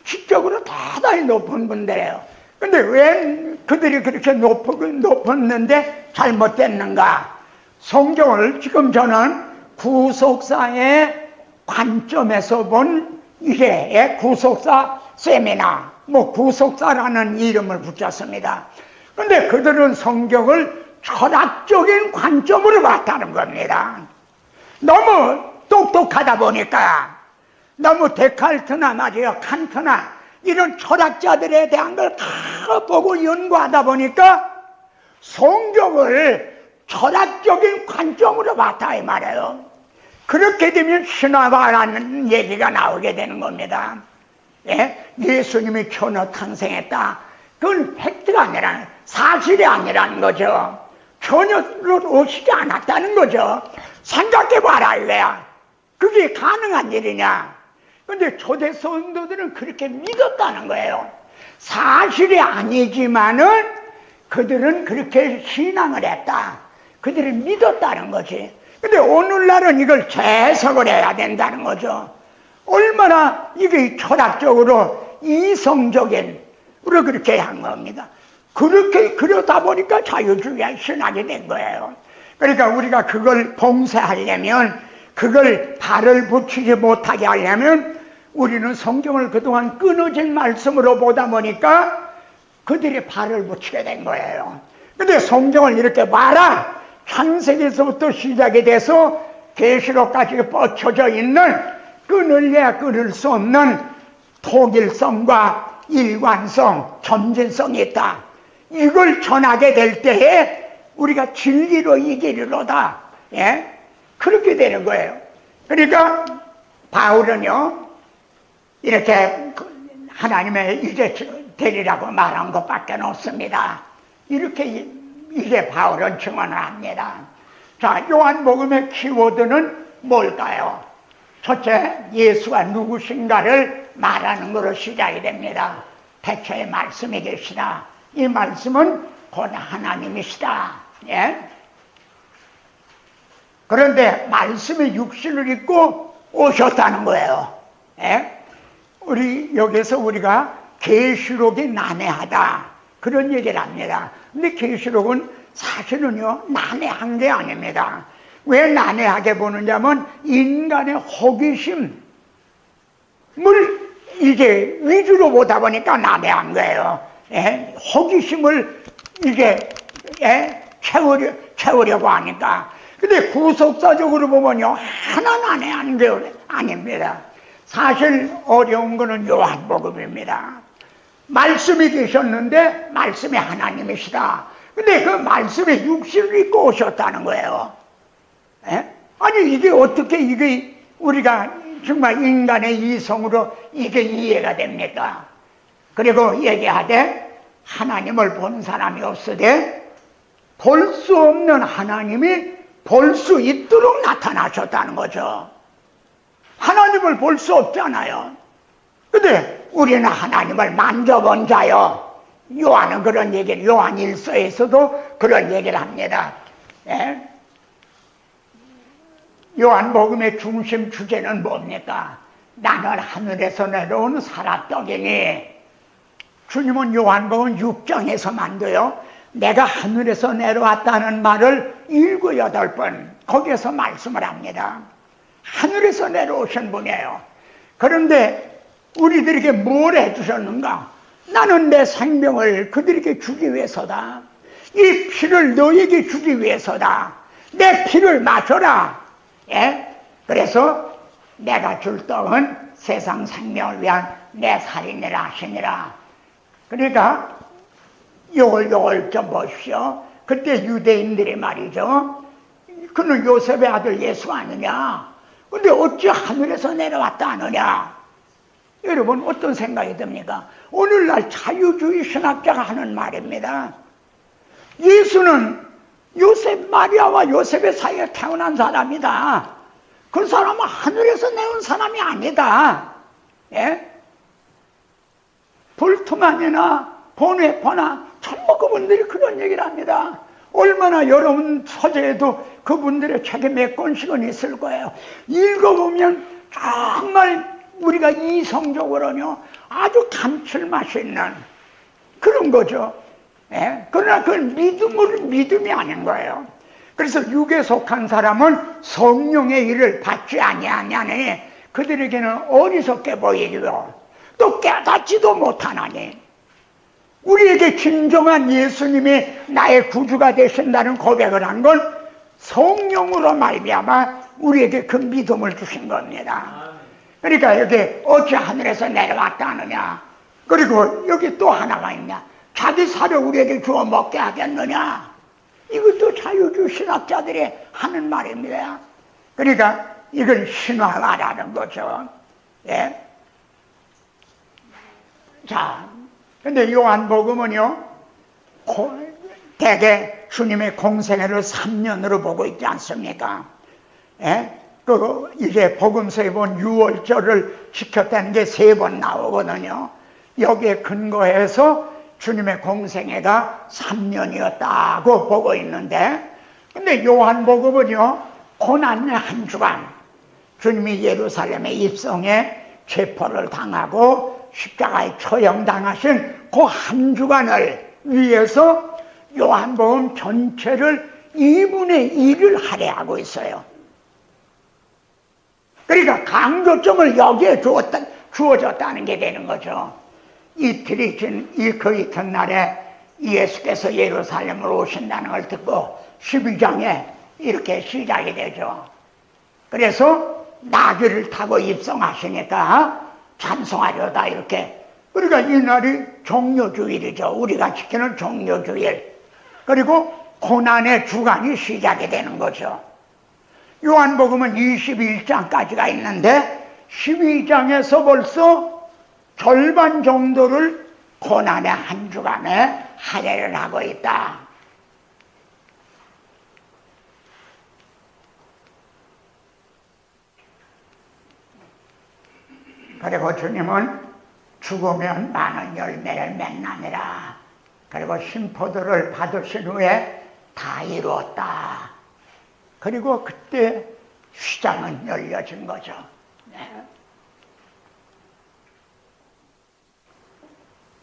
지적으로 대단히 높은 분들이에요. 근데 왜 그들이 그렇게 높았는데 잘못됐는가? 성경을 지금 저는 구속사의 관점에서 본 이게 구속사 세미나, 구속사라는 이름을 붙였습니다. 근데 그들은 성경을 철학적인 관점으로 봤다는 겁니다. 너무 똑똑하다 보니까, 너무 데카르트나 말이요 칸트나 이런 철학자들에 대한 걸 다 보고 연구하다 보니까 성경을 철학적인 관점으로 봤다 이 말이에요. 그렇게 되면 신화화라는 얘기가 나오게 되는 겁니다. 예수님이 천하 탄생했다. 그건 팩트가 아니라, 사실이 아니라는 거죠. 전혀 오시지 않았다는 거죠. 생각해봐라 이거야. 그게 가능한 일이냐? 근데 초대 성도들은 그렇게 믿었다는 거예요. 사실이 아니지만은 그들은 그렇게 신앙을 했다. 그들이 믿었다는 거지. 근데 오늘날은 이걸 재석을 해야 된다는 거죠. 얼마나 이게 철학적으로 이성적인, 우리가 그렇게 한 겁니다. 그러다 보니까 자유주의 신학이 된 거예요. 그러니까 우리가 그걸 봉쇄하려면, 그걸 발을 붙이지 못하게 하려면 우리는 성경을 그동안 끊어진 말씀으로 보다 보니까 그들이 발을 붙이게 된 거예요. 근데 성경을 이렇게 봐라. 창세기에서부터 시작이 돼서 계시록까지 뻗쳐져 있는 끊을래야 끊을 수 없는 통일성과 일관성, 점진성이 있다. 이걸 전하게 될 때에 우리가 진리로 이기리로다. 예? 그렇게 되는 거예요. 그러니까 바울은요, 이렇게 하나님의 이제 되리라고 말한 것밖에 없습니다. 이렇게 이제 바울은 증언을 합니다. 자, 요한복음의 키워드는 뭘까요? 첫째, 예수가 누구신가를 말하는 것으로 시작이 됩니다. 태초에 말씀이 계시다. 이 말씀은 곧 하나님이시다. 예? 그런데 말씀이 육신을 입고 오셨다는 거예요. 예? 우리 여기서 우리가 계시록이 난해하다 그런 얘기를 합니다. 근데 계시록은 사실은요 난해한 게 아닙니다. 왜 난해하게 보느냐면 인간의 호기심을 이제 위주로 보다 보니까 난해한 거예요. 예? 호기심을 이제 채우려고 하니까. 근데 구속사적으로 보면요 하나 난해한 게 아닙니다. 사실 어려운 거는 요한복음입니다. 말씀이 계셨는데 말씀이 하나님이시다. 근데 그 말씀에 육신을 입고 오셨다는 거예요. 에? 아니 이게 어떻게 이게 우리가 정말 인간의 이성으로 이게 이해가 됩니까? 그리고 얘기하되 하나님을 본 사람이 없으되 볼 수 없는 하나님이 볼 수 있도록 나타나셨다는 거죠. 하나님을 볼 수 없잖아요. 근데 우리는 하나님을 만져본 자요. 요한은 그런 얘기를, 요한 1서에서도 그런 얘기를 합니다. 예? 요한복음의 중심 주제는 뭡니까? 나는 하늘에서 내려온 사람떡이니. 주님은 요한복음 6장에서만도요 내가 하늘에서 내려왔다는 말을 7, 8번 거기에서 말씀을 합니다. 하늘에서 내려오신 분이에요. 그런데 우리들에게 뭘 해주셨는가? 나는 내 생명을 그들에게 주기 위해서다. 이 피를 너에게 주기 위해서다. 내 피를 마셔라. 예? 그래서 내가 줄 떡은 세상 생명을 위한 내 살인이라 하시니라. 그러니까 요걸 좀 보십시오. 그때 유대인들이 말이죠. 그는 요셉의 아들 예수 아니냐? 근데 어찌 하늘에서 내려왔다 하느냐? 여러분 어떤 생각이 듭니까? 오늘날 자유주의 신학자가 하는 말입니다. 예수는 요셉 마리아와 요셉의 사이에 태어난 사람이다. 그 사람은 하늘에서 내온 사람이 아니다. 예? 볼트만이나 보네퍼나 전부 그분들이 그런 얘기를 합니다. 얼마나 여러분 서재에도 그분들의 책이 몇 권씩은 있을 거예요. 읽어보면 정말 우리가 이성적으로는요 아주 감칠맛 있는 그런 거죠. 예? 그러나 그건 믿음이 아닌 거예요. 그래서 육에 속한 사람은 성령의 일을 받지 아니하냐니 그들에게는 어리석게 보이기도 또 깨닫지도 못하나니. 우리에게 진정한 예수님이 나의 구주가 되신다는 고백을 한 건 성령으로 말미암아 우리에게 그 믿음을 주신 겁니다. 그러니까 여기 어찌 하늘에서 내려왔다 하느냐. 그리고 여기 또 하나가 있냐. 자기 살을 우리에게 주어 먹게 하겠느냐. 이것도 자유주의 신학자들이 하는 말입니다. 그러니까 이건 신화라는 거죠. 예? 자, 근데 요한복음은요 대개 주님의 공생애를 3년으로 보고 있지 않습니까? 예? 이제 복음서에 본 6월절을 지켰다는 게 3번 나오거든요. 여기에 근거해서 주님의 공생애가 3년이었다고 보고 있는데, 근데 요한복음은요 고난의 한 주간, 주님이 예루살렘에 입성해 체포를 당하고 십자가에 처형당하신 그 한 주간을 위해서 요한복음 전체를 2분의 1을 할애하고 있어요. 그러니까 강조점을 여기에 주어졌다는 게 되는 거죠. 이틀이 진 그 이튿날에 예수께서 예루살렘으로 오신다는 걸 듣고 12장에 이렇게 시작이 되죠. 그래서 나귀를 타고 입성하시니까 찬송하려다 이렇게. 그러니까 이날이 종료주일이죠. 우리가 지키는 종료주일. 그리고 고난의 주간이 시작이 되는 거죠. 요한복음은 21장까지가 있는데 12장에서 벌써 절반 정도를 고난의 한 주간에 할애를 하고 있다. 그리고 주님은 죽으면 많은 열매를 맺나니라. 그리고 심포도를 받으신 후에 다 이루었다. 그리고 그때 휘장은 열려진 거죠. 네.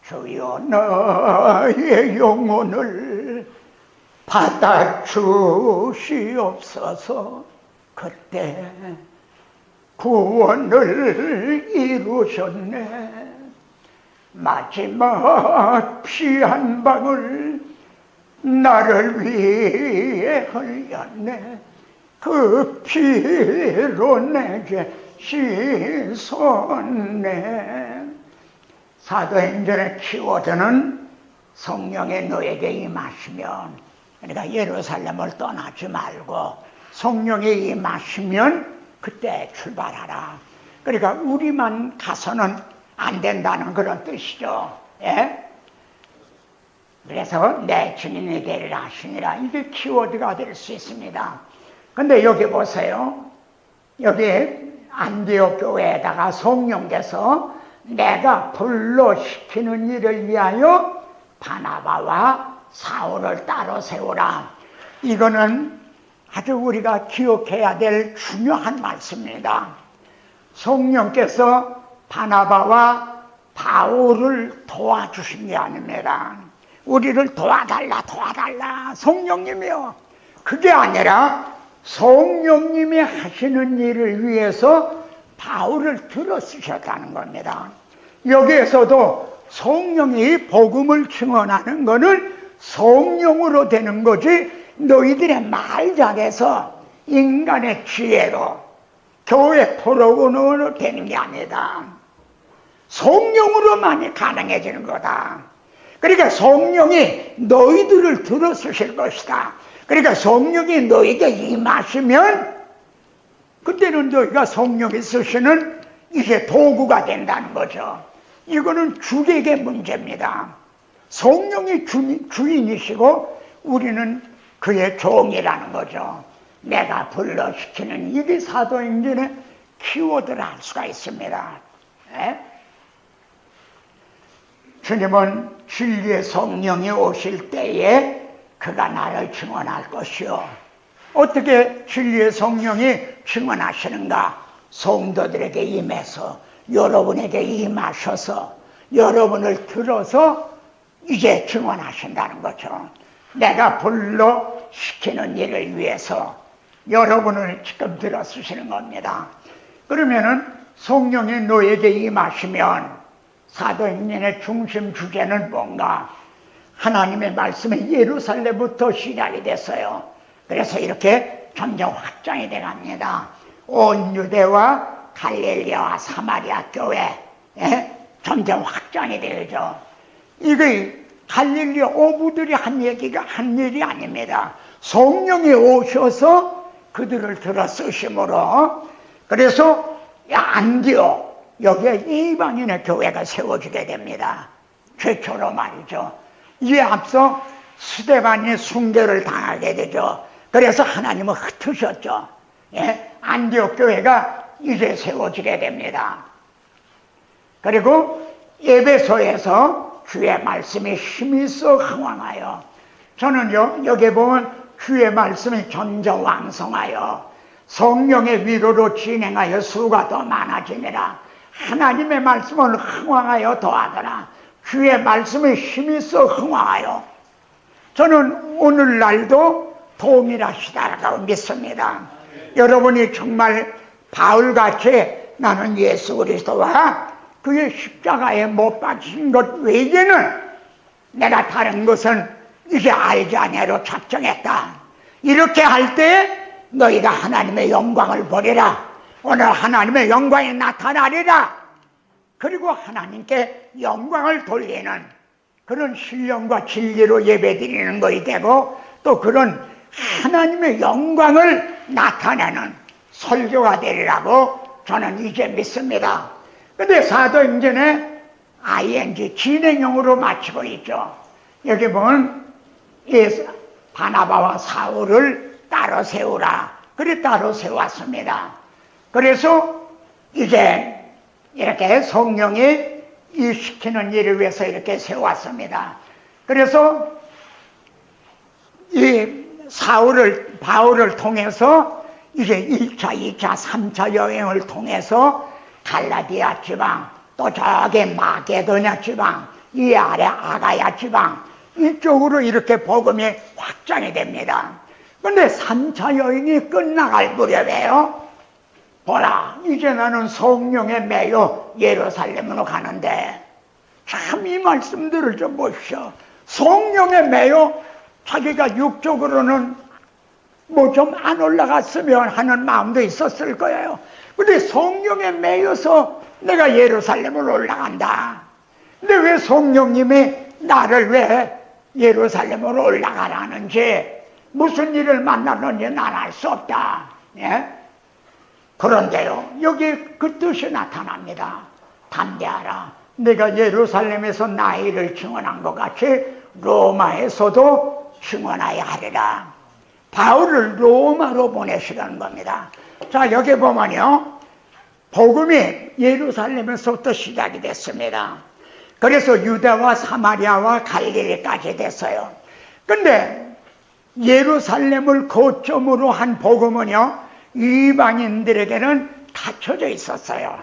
주여 너의 영혼을 받아주시옵소서. 그때 구원을 이루셨네. 마지막 피 한 방울 나를 위해 흘렸네. 그 피로 내게 씻었네. 사도행전의 키워드는 성령의 너에게 임하시면, 그러니까 예루살렘을 떠나지 말고 성령이 임하시면 그때 출발하라. 그러니까 우리만 가서는 안 된다는 그런 뜻이죠. 예? 그래서 내 증인이 되리라 하시니라. 이게 키워드가 될 수 있습니다. 근데 여기 보세요. 여기 안디옥 교회에다가 성령께서 내가 불러시키는 일을 위하여 바나바와 사울을 따로 세우라. 이거는 아주 우리가 기억해야 될 중요한 말씀입니다. 성령께서 바나바와 바울을 도와주신 게 아닙니다. 우리를 도와달라 성령님이요. 그게 아니라 성령님이 하시는 일을 위해서 바울을 들어 쓰셨다는 겁니다. 여기에서도 성령이 복음을 증언하는 것은 성령으로 되는 거지 너희들의 말 잘해서 인간의 지혜로 교회 프로그램으로 되는 게 아니다. 성령으로만이 가능해지는 거다. 그러니까 성령이 너희들을 들어 쓰실 것이다. 그러니까 성령이 너에게 임하시면 그때는 너희가 성령이 쓰시는 이게 도구가 된다는 거죠. 이거는 주객의 문제입니다. 성령이 주인이시고 우리는 그의 종이라는 거죠. 내가 불러시키는 이게 사도행전의 키워드를 할 수가 있습니다. 네? 주님은 진리의 성령이 오실 때에 그가 나를 증언할 것이요. 어떻게 진리의 성령이 증언하시는가? 성도들에게 임해서 여러분에게 임하셔서 여러분을 들어서 이제 증언하신다는 거죠. 내가 불러시키는 일을 위해서 여러분을 지금 들어쓰시는 겁니다. 그러면은 성령이 너에게 임하시면 사도행전의 중심 주제는 뭔가? 하나님의 말씀이 예루살렘부터 시작이 됐어요. 그래서 이렇게 점점 확장이 돼갑니다. 온 유대와 갈릴리아와 사마리아 교회 점점 확장이 되죠. 이게 갈릴리아 어부들이 한 얘기가 한 일이 아닙니다. 성령이 오셔서 그들을 들어 쓰심으로 그래서 안디옥 여기에 이방인의 교회가 세워지게 됩니다. 최초로 말이죠. 이에 앞서 스데반이 숭배를 당하게 되죠. 그래서 하나님은 흩으셨죠. 안디옥 교회가 이제 세워지게 됩니다. 그리고 에베소에서 주의 말씀이 힘이 써 흥왕하여, 저는요 여기 보면 주의 말씀이 전저왕성하여 성령의 위로로 진행하여 수가 더 많아지니라. 하나님의 말씀을 흥왕하여 더하더라. 주의 말씀이 힘이 써 흥왕하여, 저는 오늘날도 동일하시다라고 믿습니다. 여러분이 정말 바울같이 나는 예수 그리스도와 그의 십자가에 못 박힌 것 외에는 내가 다른 것은 이제 알지 아니하로 작정했다. 이렇게 할 때 너희가 하나님의 영광을 보리라. 오늘 하나님의 영광이 나타나리라. 그리고 하나님께 영광을 돌리는 그런 신령과 진리로 예배드리는 것이 되고, 또 그런 하나님의 영광을 나타내는 설교가 되리라고 저는 이제 믿습니다. 근데 사도행전에 ing 진행형으로 마치고 있죠. 여기 보면 바나바와 사울을 따로 세우라. 그래 따로 세웠습니다. 그래서 이제 이렇게 성령이 이 시키는 일을 위해서 이렇게 세웠습니다. 그래서 이 바울을 통해서 이제 1차, 2차, 3차 여행을 통해서 갈라디아 지방, 또 저기 마게도냐 지방, 이 아래 아가야 지방, 이쪽으로 이렇게 복음이 확장이 됩니다. 그런데 3차 여행이 끝나갈 무렵에요, 보라, 이제 나는 성령에 매여 예루살렘으로 가는데, 참 이 말씀들을 좀 보십시오. 성령에 매여 자기가 육적으로는 뭐 좀 안 올라갔으면 하는 마음도 있었을 거예요. 근데 성령에 매여서 내가 예루살렘으로 올라간다. 근데 왜 성령님이 나를 왜 예루살렘으로 올라가라는지, 무슨 일을 만나는지 난 알 수 없다. 예? 그런데요, 여기 그 뜻이 나타납니다. 담대하라. 내가 예루살렘에서 나의 일을 증언한 것 같이 로마에서도 증언하여 하리라. 바울을 로마로 보내시라는 겁니다. 자, 여기 보면요, 복음이 예루살렘에서부터 시작이 됐습니다. 그래서 유대와 사마리아와 갈릴리까지 됐어요. 근데 예루살렘을 거점으로 한 복음은요, 이방인들에게는 닫혀져 있었어요.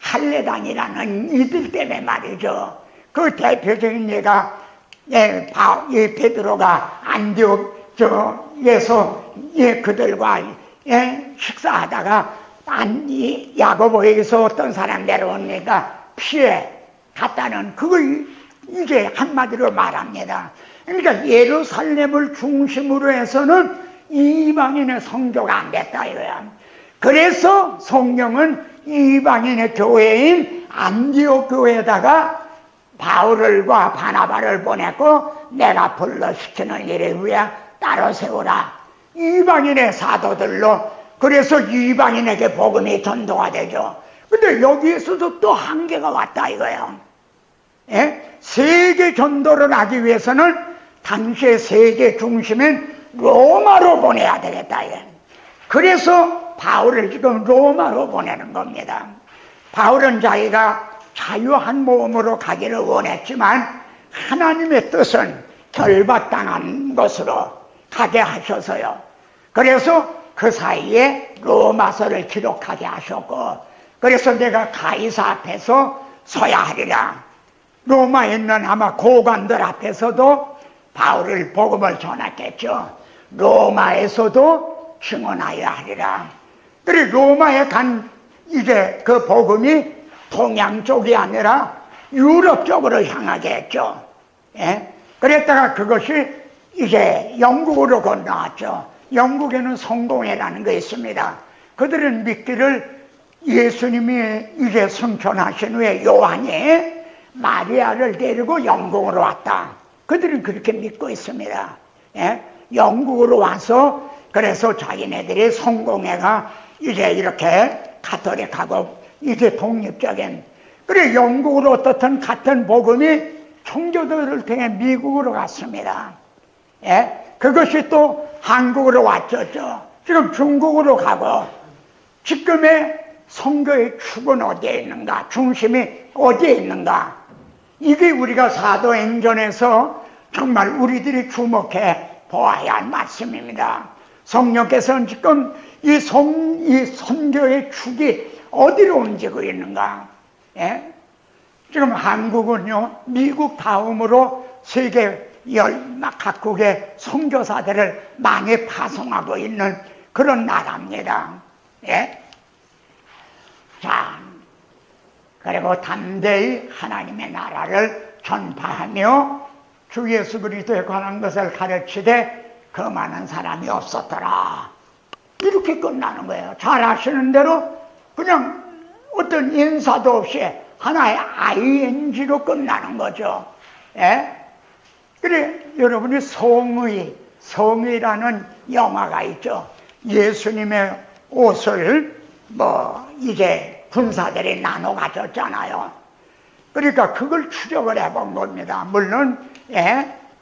할례단이라는 이들 때문에 말이죠. 그 대표적인 예가 베드로가 안디옥에서 그들과 식사하다가 야고보에게서 어떤 사람 내려오니까 피해 갔다는, 그걸 이제 한마디로 말합니다. 그러니까 예루살렘을 중심으로 해서는 이방인의 선교가 안 됐다 이거야. 그래서 성령은 이방인의 교회인 안디옥 교회에다가 바울과 바나바를 보냈고, 내가 불러시키는 일을 위해 따로 세우라. 이방인의 사도들로. 그래서 이방인에게 복음이 전도가 되죠. 근데 여기에서도 또 한계가 왔다 이거예요. 예? 세계 전도를 하기 위해서는 당시의 세계 중심인 로마로 보내야 되겠다. 그래서 바울을 지금 로마로 보내는 겁니다. 바울은 자기가 자유한 몸으로 가기를 원했지만 하나님의 뜻은 결박당한 것으로 가게 하셔서요. 그래서 그 사이에 로마서를 기록하게 하셨고, 그래서 내가 가이사 앞에서 서야 하리라. 로마에 있는 아마 고관들 앞에서도 바울을 복음을 전했겠죠. 로마에서도 증언하여 하리라. 그래 로마에 간 이제 그 복음이 동양 쪽이 아니라 유럽 쪽으로 향하게 했죠. 예? 그랬다가 그것이 이제 영국으로 건너왔죠. 영국에는 성공회라는 게 있습니다. 그들은 믿기를 예수님이 이제 승천하신 후에 요한이 마리아를 데리고 영국으로 왔다. 그들은 그렇게 믿고 있습니다. 예? 영국으로 와서 그래서 자기네들이 성공회가 이제 이렇게 가톨릭하고 이제 독립적인, 그래 영국으로 어떻든 같은 복음이 청교도를 통해 미국으로 갔습니다. 예? 그것이 또 한국으로 왔었죠. 지금 중국으로 가고, 지금의 선교의 축은 어디에 있는가, 중심이 어디에 있는가, 이게 우리가 사도행전에서 정말 우리들이 주목해 보아야 할 말씀입니다. 성령께서는 지금 이 선교의 축이 어디로 움직이고 있는가. 예? 지금 한국은요, 미국 다음으로 세계 각국의 선교사들을 많이 파송하고 있는 그런 나라입니다. 예? 자, 그리고 담대히 하나님의 나라를 전파하며 주 예수 그리스도에 관한 것을 가르치되 그 많은 사람이 없었더라. 이렇게 끝나는 거예요. 잘 아시는 대로 그냥 어떤 인사도 없이 하나의 ing로 끝나는 거죠. 예? 그래, 여러분이 성의라는 영화가 있죠. 예수님의 옷을 이제 군사들이 나눠 가졌잖아요. 그러니까 그걸 추적을 해본 겁니다. 물론,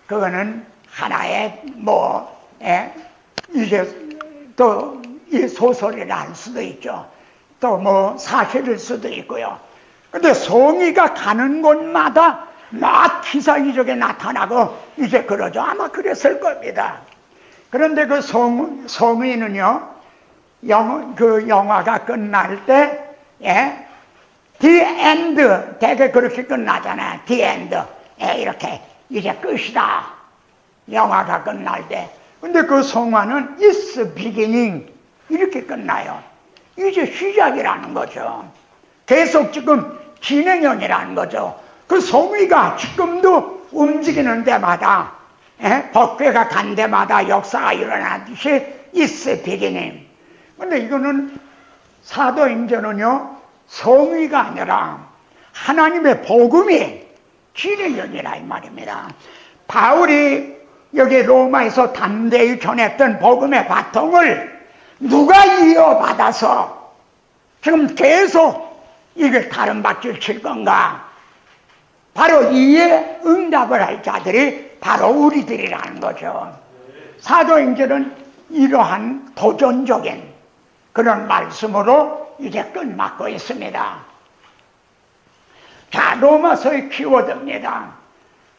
그거는 하나의 이제 또 이 소설이라 할 수도 있죠. 또 사실일 수도 있고요. 근데 성의가 가는 곳마다 막 기사이적에 나타나고 이제 그러죠. 아마 그랬을 겁니다. 그런데 그 성의는요, 그 영화가 끝날 때, The end, 되게 그렇게 끝나잖아요. The end. 이렇게 이제 끝이다. 영화가 끝날 때. 근데 그 성화는 It's beginning. 이렇게 끝나요. 이제 시작이라는 거죠. 계속 지금 진행형이라는 거죠. 그 성의가 지금도 움직이는 데마다, 법궤가 간 데마다 역사가 일어나듯이 It's beginning. 근데 이거는 사도행전은요, 성의가 아니라 하나님의 복음이 진행형이라 이 말입니다. 바울이 여기 로마에서 담대히 전했던 복음의 바통을 누가 이어받아서 지금 계속 이걸 다른 밧줄 칠 건가? 바로 이에 응답을 할 자들이 바로 우리들이라는 거죠. 사도행전은 이러한 도전적인 그런 말씀으로 이제 끝맞고 있습니다. 자, 로마서의 키워드입니다.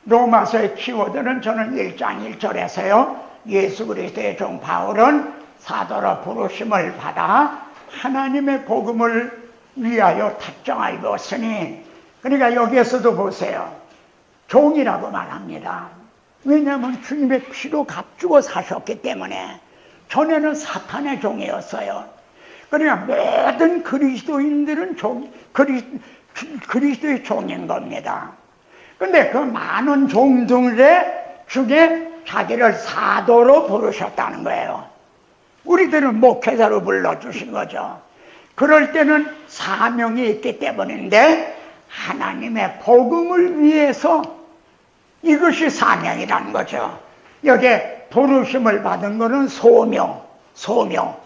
로마서의 키워드는 저는 1장 1절에서요. 예수 그리스도의 종 바울은 사도로 부르심을 받아 하나님의 복음을 위하여 탁정하여 입었으니, 그러니까 여기에서도 보세요. 종이라고 말합니다. 왜냐하면 주님의 피로 값주고 사셨기 때문에. 전에는 사탄의 종이었어요. 그러니까 모든 그리스도인들은 그리스도의 종인 겁니다. 근데 그 많은 종들 중에 자기를 사도로 부르셨다는 거예요. 우리들은 목회자로 불러주신 거죠. 그럴 때는 사명이 있기 때문인데 하나님의 복음을 위해서 이것이 사명이라는 거죠. 여기에 부르심을 받은 것은 소명.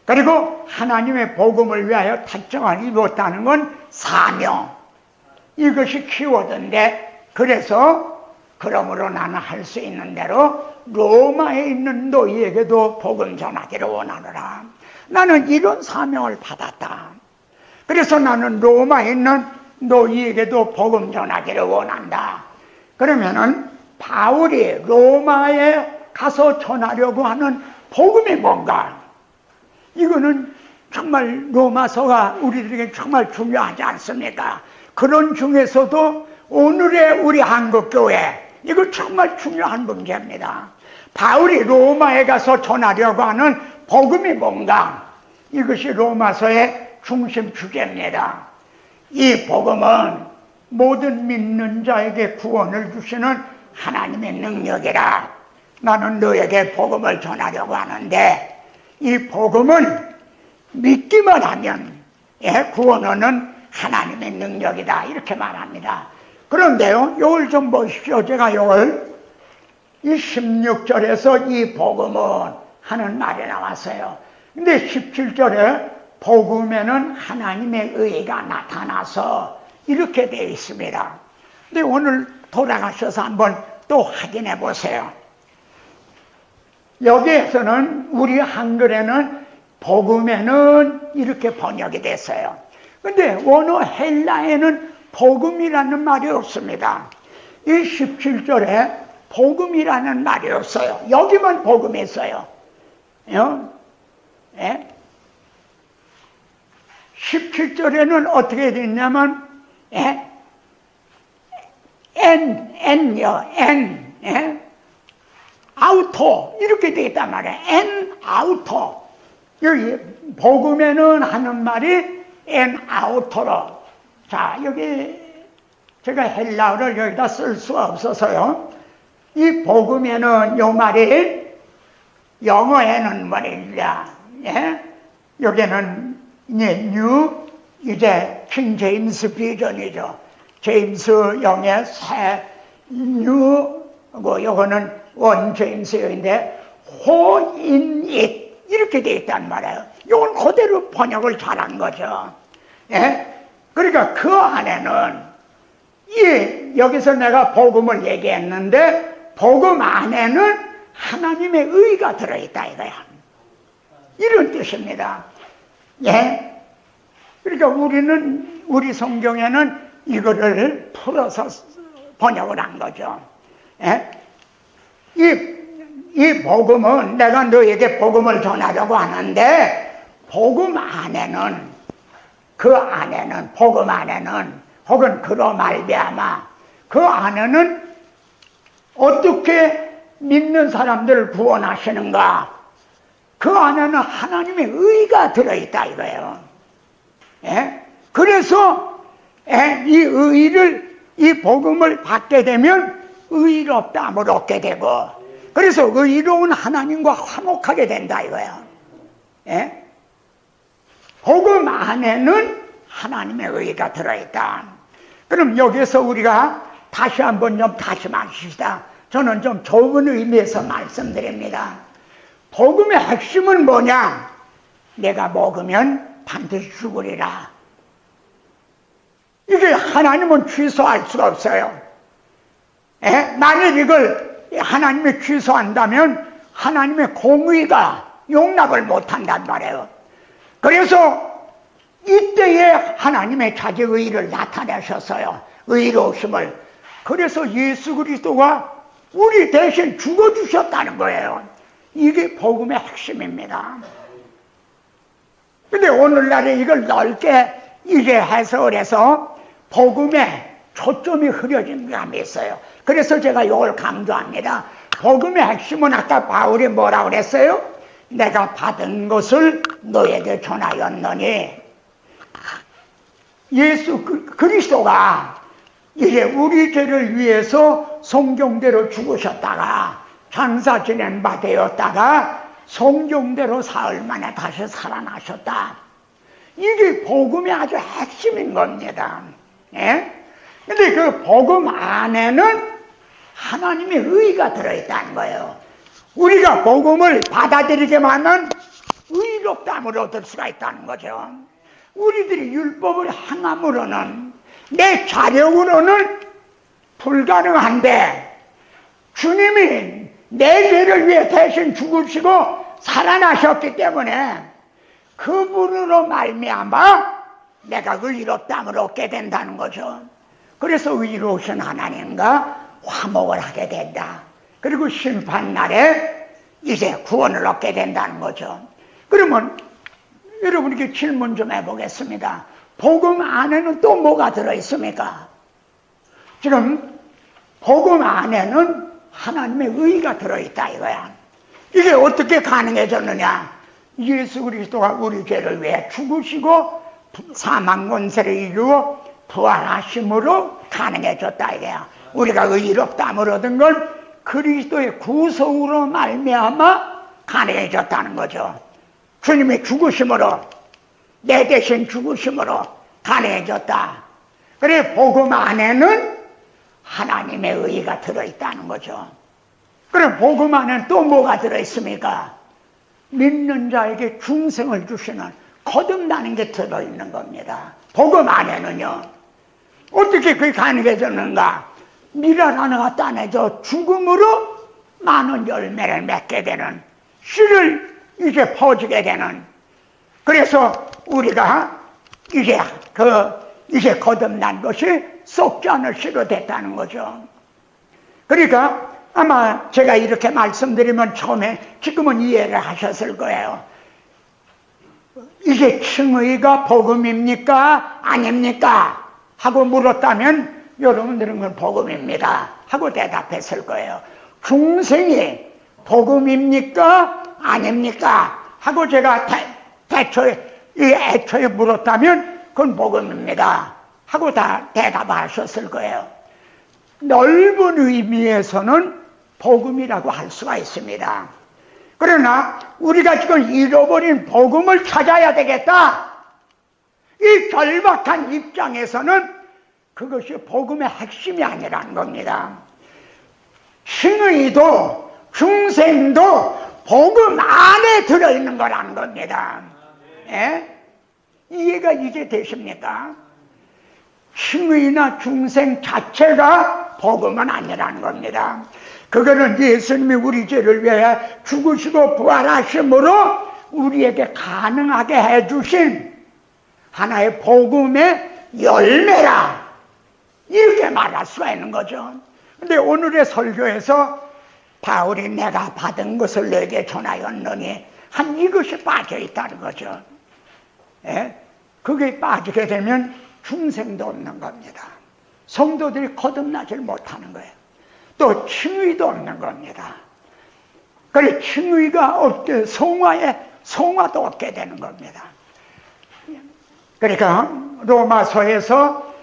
그리고 하나님의 복음을 위하여 탁정을 입었다는 건 사명. 이것이 키워드인데, 그래서 그러므로 나는 할 수 있는 대로 로마에 있는 너희에게도 복음 전하기를 원하노라. 나는 이런 사명을 받았다. 그래서 나는 로마에 있는 너희에게도 복음 전하기를 원한다. 그러면은 바울이 로마에 가서 전하려고 하는 복음이 뭔가? 이거는 정말 로마서가 우리들에게 정말 중요하지 않습니까? 그런 중에서도 오늘의 우리 한국교회, 이거 정말 중요한 문제입니다. 바울이 로마에 가서 전하려고 하는 복음이 뭔가? 이것이 로마서의 중심 주제입니다. 이 복음은 모든 믿는 자에게 구원을 주시는 하나님의 능력이라. 나는 너에게 복음을 전하려고 하는데, 이 복음은 믿기만 하면 구원은 하나님의 능력이다, 이렇게 말합니다. 그런데요, 요걸 좀 보십시오. 제가 요걸 이 16절에서 이 복음은 하는 말이 나왔어요. 근데 17절에 복음에는 하나님의 의가 나타나서 이렇게 되어 있습니다. 근데 오늘 돌아가셔서 한번 또 확인해 보세요. 여기에서는 우리 한글에는 복음에는 이렇게 번역이 됐어요. 근데 원어 헬라에는 복음이라는 말이 없습니다. 이 17절에 복음이라는 말이 없어요. 여기만 복음이 있어요. 17절에는 어떻게 됐냐면 아우토 이렇게 되어 있단 말이에요. 아우토. 여기 복음에는 하는 말이 아우토로. 자, 여기 제가 헬라어를 여기다 쓸 수가 없어서요. 이 복음에는 요 말이 영어에는 뭐냐? 여기는 new 이제 킹 제임스 비전이죠. 제임스 영의 새 뉴고 요거는 원 제임스인데 호인잇 이렇게 돼 있단 말이에요. 이건 그대로 번역을 잘한 거죠. 예? 그러니까 그 안에는 여기서 내가 복음을 얘기했는데 복음 안에는 하나님의 의가 들어있다 이거야. 이런 뜻입니다. 예? 그러니까 우리 성경에는 이거를 풀어서 번역을 한 거죠. 예? 이 복음은 내가 너에게 복음을 전하려고 하는데 복음 안에는 복음 안에는 혹은 그로 말미암아 그 안에는 어떻게 믿는 사람들을 구원하시는가? 그 안에는 하나님의 의가 들어있다 이거예요. 예? 그래서 이 복음을 받게 되면 의롭다함을 얻게 되고 그래서 의로운 하나님과 화목하게 된다 이거예요. 예? 복음 안에는 하나님의 의가 들어있다. 그럼 여기서 우리가 다시 한번 다시 마십시다. 저는 좀 좁은 의미에서 말씀드립니다. 복음의 핵심은 뭐냐? 내가 먹으면 반드시 죽으리라. 이게 하나님은 취소할 수가 없어요. 만일 이걸 하나님이 취소한다면 하나님의 공의가 용납을 못한단 말이에요. 그래서 이때에 하나님의 자기 의를 나타내셨어요. 의로우심을. 그래서 예수 그리스도가 우리 대신 죽어주셨다는 거예요. 이게 복음의 핵심입니다. 근데 오늘날에 이걸 넓게 이제 해석을 해서 복음에 초점이 흐려진 감이 있어요. 그래서 제가 이걸 강조합니다. 복음의 핵심은 아까 바울이 뭐라고 그랬어요? 내가 받은 것을 너에게 전하였노니 예수 그리스도가 이제 우리 죄를 위해서 성경대로 죽으셨다가 장사 지낸 바 되었다가 성경대로 사흘 만에 다시 살아나셨다. 이게 복음의 아주 핵심인 겁니다. 예? 근데 그 복음 안에는 하나님의 의가 들어있다는 거예요. 우리가 복음을 받아들이기만 하면 의롭다함을 얻을 수가 있다는 거죠. 우리들이 율법을 행함으로는 내 자력으로는 불가능한데 주님이 내 죄를 위해 대신 죽으시고 살아나셨기 때문에 그분으로 말미암아 내가 의롭다함을 얻게 된다는 거죠. 그래서 의로우신 하나님과 화목을 하게 된다. 그리고 심판날에 이제 구원을 얻게 된다는 거죠. 그러면 여러분에게 질문 좀 해보겠습니다. 복음 안에는 또 뭐가 들어있습니까? 지금 복음 안에는 하나님의 의가 들어있다 이거야. 이게 어떻게 가능해졌느냐? 예수 그리스도가 우리 죄를 위해 죽으시고 사망 권세를 이루어 부활하심으로 가능해졌다 이거야. 우리가 의롭다함을 얻은 건 그리스도의 구속으로 말미암아 가능해졌다는 거죠. 주님의 죽으심으로, 내 대신 죽으심으로 가능해졌다. 그래 복음 안에는 하나님의 의가 들어있다는 거죠. 그럼 복음 안에는 또 뭐가 들어있습니까? 믿는 자에게 중생을 주시는 거듭나는 게 들어있는 겁니다. 복음 안에는요. 어떻게 그게 가능해졌는가? 미랄 하나가 따내져 죽음으로 많은 열매를 맺게 되는, 씨를 이제 퍼지게 되는, 그래서 우리가 이제 거듭난 것이 썩지 않을 씨로 됐다는 거죠. 그러니까 아마 제가 이렇게 말씀드리면 처음에 지금은 이해를 하셨을 거예요. 이게 칭의가 복음입니까? 아닙니까? 하고 물었다면 여러분들은 그건 복음입니다 하고 대답했을 거예요. 중생이 복음입니까? 아닙니까? 하고 제가 애초에 물었다면 그건 복음입니다 하고 다 대답하셨을 거예요. 넓은 의미에서는 복음이라고 할 수가 있습니다. 그러나 우리가 지금 잃어버린 복음을 찾아야 되겠다. 이 절박한 입장에서는 그것이 복음의 핵심이 아니라는 겁니다. 칭의도 중생도 복음 안에 들어있는 거라는 겁니다. 예? 이해가 이제 되십니까? 칭의나 중생 자체가 복음은 아니라는 겁니다. 그거는 예수님이 우리 죄를 위해 죽으시고 부활하심으로 우리에게 가능하게 해주신 하나의 복음의 열매라, 이렇게 말할 수가 있는 거죠. 근데 오늘의 설교에서 바울이 내가 받은 것을 너에게 전하였느니 한 이것이 빠져 있다는 거죠. 예? 그게 빠지게 되면 중생도 없는 겁니다. 성도들이 거듭나질 못하는 거예요. 또 칭의도 없는 겁니다. 그래, 칭의가 없게 성화도 없게 되는 겁니다. 그러니까 로마서에서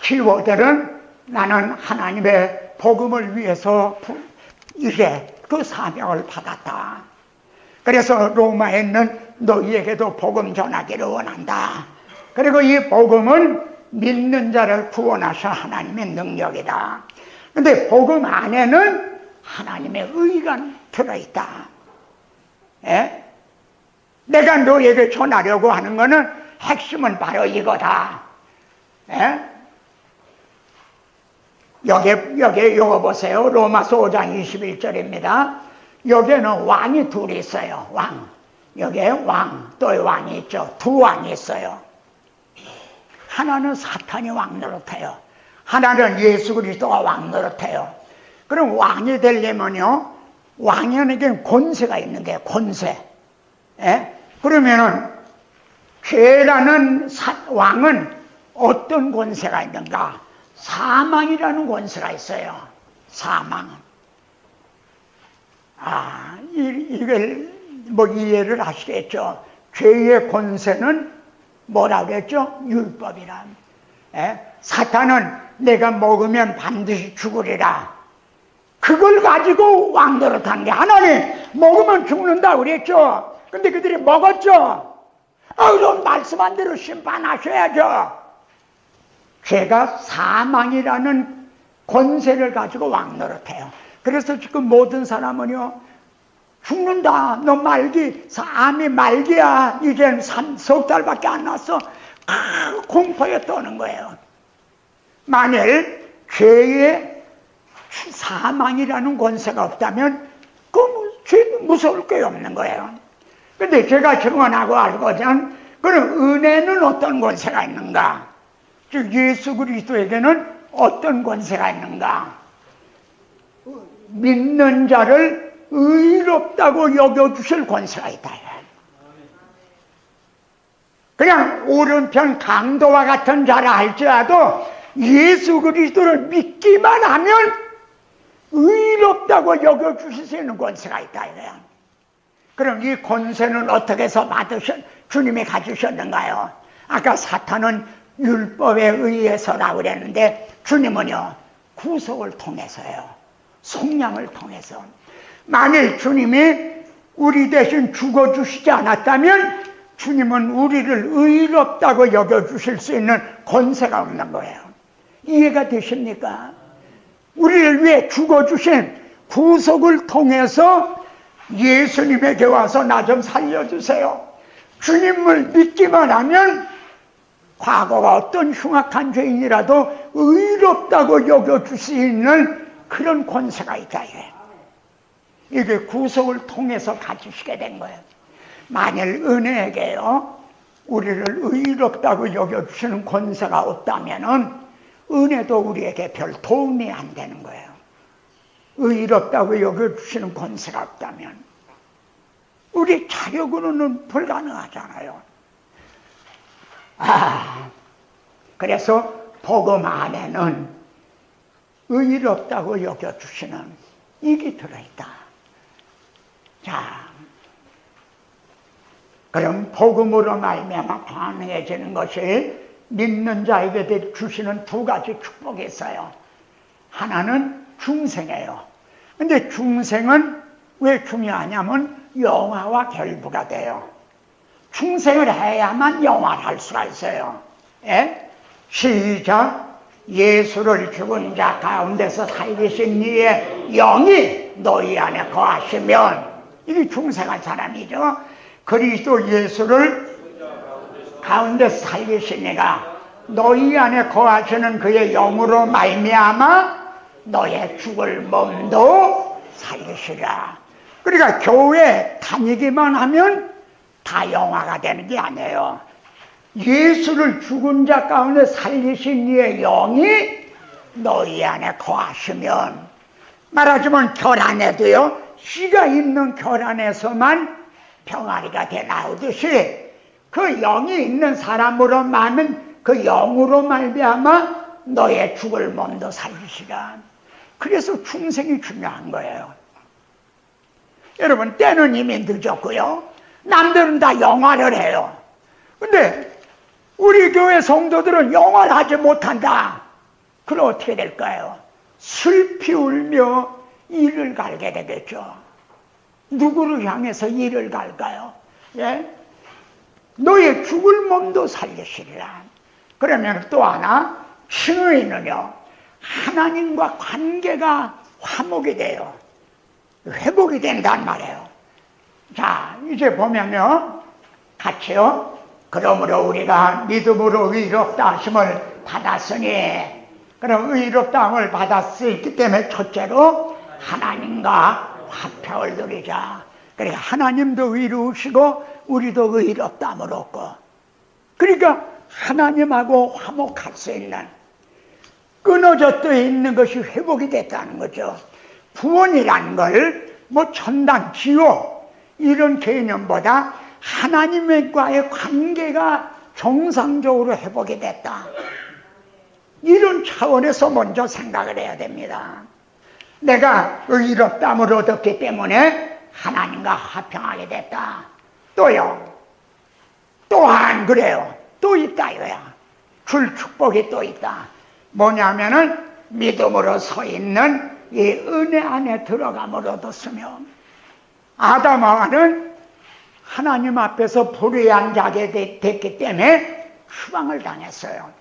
기호들은 나는 하나님의 복음을 위해서 이래 그 사명을 받았다. 그래서 로마에 있는 너희에게도 복음 전하기를 원한다. 그리고 이 복음은 믿는 자를 구원하신 하나님의 능력이다. 근데 복음 안에는 하나님의 의가 들어있다. 예? 내가 너에게 전하려고 하는 거는 핵심은 바로 이거다. 예? 여기 요거 보세요. 로마서 5장 21절입니다. 여기에는 왕이 둘이 있어요. 왕. 여기에 왕, 또 왕이 있죠. 두 왕이 있어요. 하나는 사탄이 왕 노릇해요. 하나는 예수 그리스도가 왕 노릇해요. 그럼 왕이 되려면요, 왕에게는 권세가 있는데, 권세. 예? 그러면은 죄라는 왕은 어떤 권세가 있는가? 사망이라는 권세가 있어요. 사망. 이걸 뭐 이해를 하시겠죠. 죄의 권세는 뭐라고 그랬죠? 율법이라. 사탄은 내가 먹으면 반드시 죽으리라. 그걸 가지고 왕 노릇한 게, 하나님 먹으면 죽는다 그랬죠. 근데 그들이 먹었죠. 그럼 말씀한 대로 심판하셔야죠. 죄가 사망이라는 권세를 가지고 왕 노릇해요. 그래서 지금 모든 사람은요, 죽는다, 너 말기, 암이 말기야, 이젠 석 달밖에 안 났어, 공포에 떠는 거예요. 만일 죄의 사망이라는 권세가 없다면 그 죄는 무서울 게 없는 거예요. 근데 제가 증언하고 알고자 그럼 은혜는 어떤 권세가 있는가? 즉 예수 그리스도에게는 어떤 권세가 있는가? 믿는 자를 의롭다고 여겨주실 권세가 있다. 그냥 오른편 강도와 같은 자라 할지라도 예수 그리스도를 믿기만 하면 의롭다고 여겨주실 수 있는 권세가 있다. 그럼 이 권세는 어떻게 해서 주님이 가지셨는가요? 아까 사탄은 율법에 의해서라고 그랬는데 주님은요, 구속을 통해서요, 속량을 통해서. 만일 주님이 우리 대신 죽어주시지 않았다면 주님은 우리를 의롭다고 여겨주실 수 있는 권세가 없는 거예요. 이해가 되십니까? 우리를 위해 죽어주신 구속을 통해서 예수님에게 와서 나 좀 살려주세요. 주님을 믿기만 하면 과거가 어떤 흉악한 죄인이라도 의롭다고 여겨줄 수 있는 그런 권세가 있다. 이게 구속을 통해서 가지시게 된 거예요. 만일 은혜에게요, 우리를 의롭다고 여겨주시는 권세가 없다면은 은혜도 우리에게 별 도움이 안 되는 거예요. 의롭다고 여겨주시는 권세가 없다면 우리 자력으로는 불가능하잖아요. 그래서 복음 안에는 의롭다고 여겨주시는 이게 들어있다. 자, 그럼 복음으로 말미암아 가능해지는 것이 믿는 자에게 주시는 두 가지 축복이 있어요. 하나는 중생이에요. 근데 중생은 왜 중요하냐면 영화와 결부가 돼요. 충성을 해야만 영원할 수가 있어요. 예? 시작. 예수를 죽은 자 가운데서 살리신 이의 영이 너희 안에 거하시면, 이게 충성한 사람이죠. 그리스도 예수를 가운데서 살리신 이가 너희 안에 거하시는 그의 영으로 말미암아 너의 죽을 몸도 살리시라. 그러니까 교회 다니기만 하면 다 영화가 되는 게 아니에요. 예수를 죽은 자 가운데 살리신 이의 영이 너희 안에 거하시면, 말하자면 결 안에도요, 씨가 있는 결 안에서만 병아리가 돼 나오듯이 그 영이 있는 사람으로 많은 그 영으로 말미암아 너의 죽을 몸도 살리시라. 그래서 충성이 중요한 거예요. 여러분, 때는 이미 늦었고요, 남들은 다 영화를 해요. 근데 우리 교회 성도들은 영화를 하지 못한다. 그럼 어떻게 될까요? 슬피 울며 이를 갈게 되겠죠. 누구를 향해서 이를 갈까요? 예? 너의 죽을 몸도 살리시리라. 그러면 또 하나, 칭의는요, 하나님과 관계가 화목이 돼요. 회복이 된단 말이에요. 자, 이제 보면요, 같이요. 그러므로 우리가 믿음으로 의롭다 하심을 받았으니, 그럼 의롭다함을 받았기 때문에 첫째로 하나님과 화평을 누리자. 그러니까 하나님도 의로우시고 우리도 의롭다함을 얻고, 그러니까 하나님하고 화목할 수 있는, 끊어져 있는 것이 회복이 됐다는 거죠. 구원이라는 걸 뭐 천당, 지옥 이런 개념보다 하나님과의 관계가 정상적으로 회복이 됐다, 이런 차원에서 먼저 생각을 해야 됩니다. 내가 의롭다함을 얻었기 때문에 하나님과 화평하게 됐다. 또요, 또한 그래요. 또 있다 이거야. 줄 축복이 또 있다. 뭐냐면은 믿음으로 서 있는 이 은혜 안에 들어감을 얻었으며, 아담아와는 하나님 앞에서 불의한 자게 됐기 때문에 추방을 당했어요.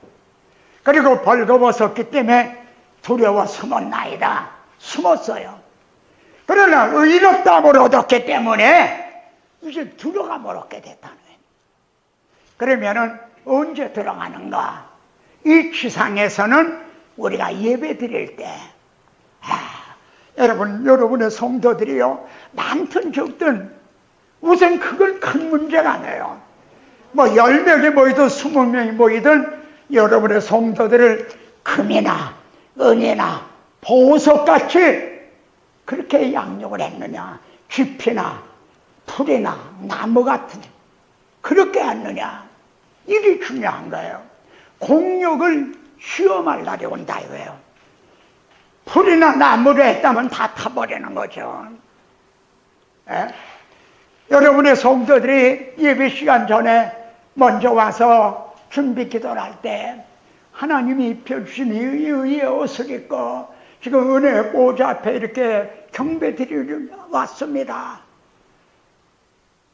그리고 벌거벗었기 때문에 두려워 숨었나이다. 숨었어요. 그러나 의롭다함을 얻었기 때문에 이제 들어감을 얻게 됐다는 거예요. 그러면은 언제 들어가는가? 이 지상에서는 우리가 예배 드릴 때, 여러분의 성도들이요, 많든 적든 우선 그건 큰 문제가 아니에요. 뭐 10명이 모이든 20명이 모이든 여러분의 성도들을 금이나 은이나 보석같이 그렇게 양육을 했느냐, 쥐피나 풀이나 나무 같은 그렇게 했느냐, 이게 중요한 거예요. 공력을 시험할 날이 온다 이거예요. 풀이나 나무를 했다면 다 타버리는 거죠. 예? 여러분의 성도들이 예배 시간 전에 먼저 와서 준비 기도를 할 때 하나님이 입혀주신 이 의의 옷을 입고 지금 은혜의 보좌 앞에 이렇게 경배 드리러 왔습니다.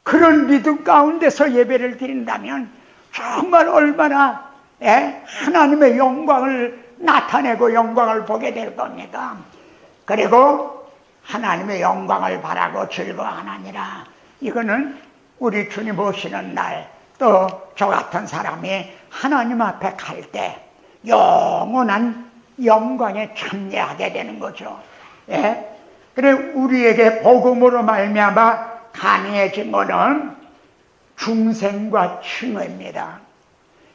그런 믿음 가운데서 예배를 드린다면 정말 얼마나 하나님의 영광을 나타내고 영광을 보게 될 겁니다. 그리고 하나님의 영광을 바라고 즐거워하느니라. 이거는 우리 주님 오시는 날, 또 저 같은 사람이 하나님 앞에 갈 때 영원한 영광에 참여하게 되는 거죠. 예? 그래 우리에게 복음으로 말미암아 가능해진 것은 중생과 칭의입니다.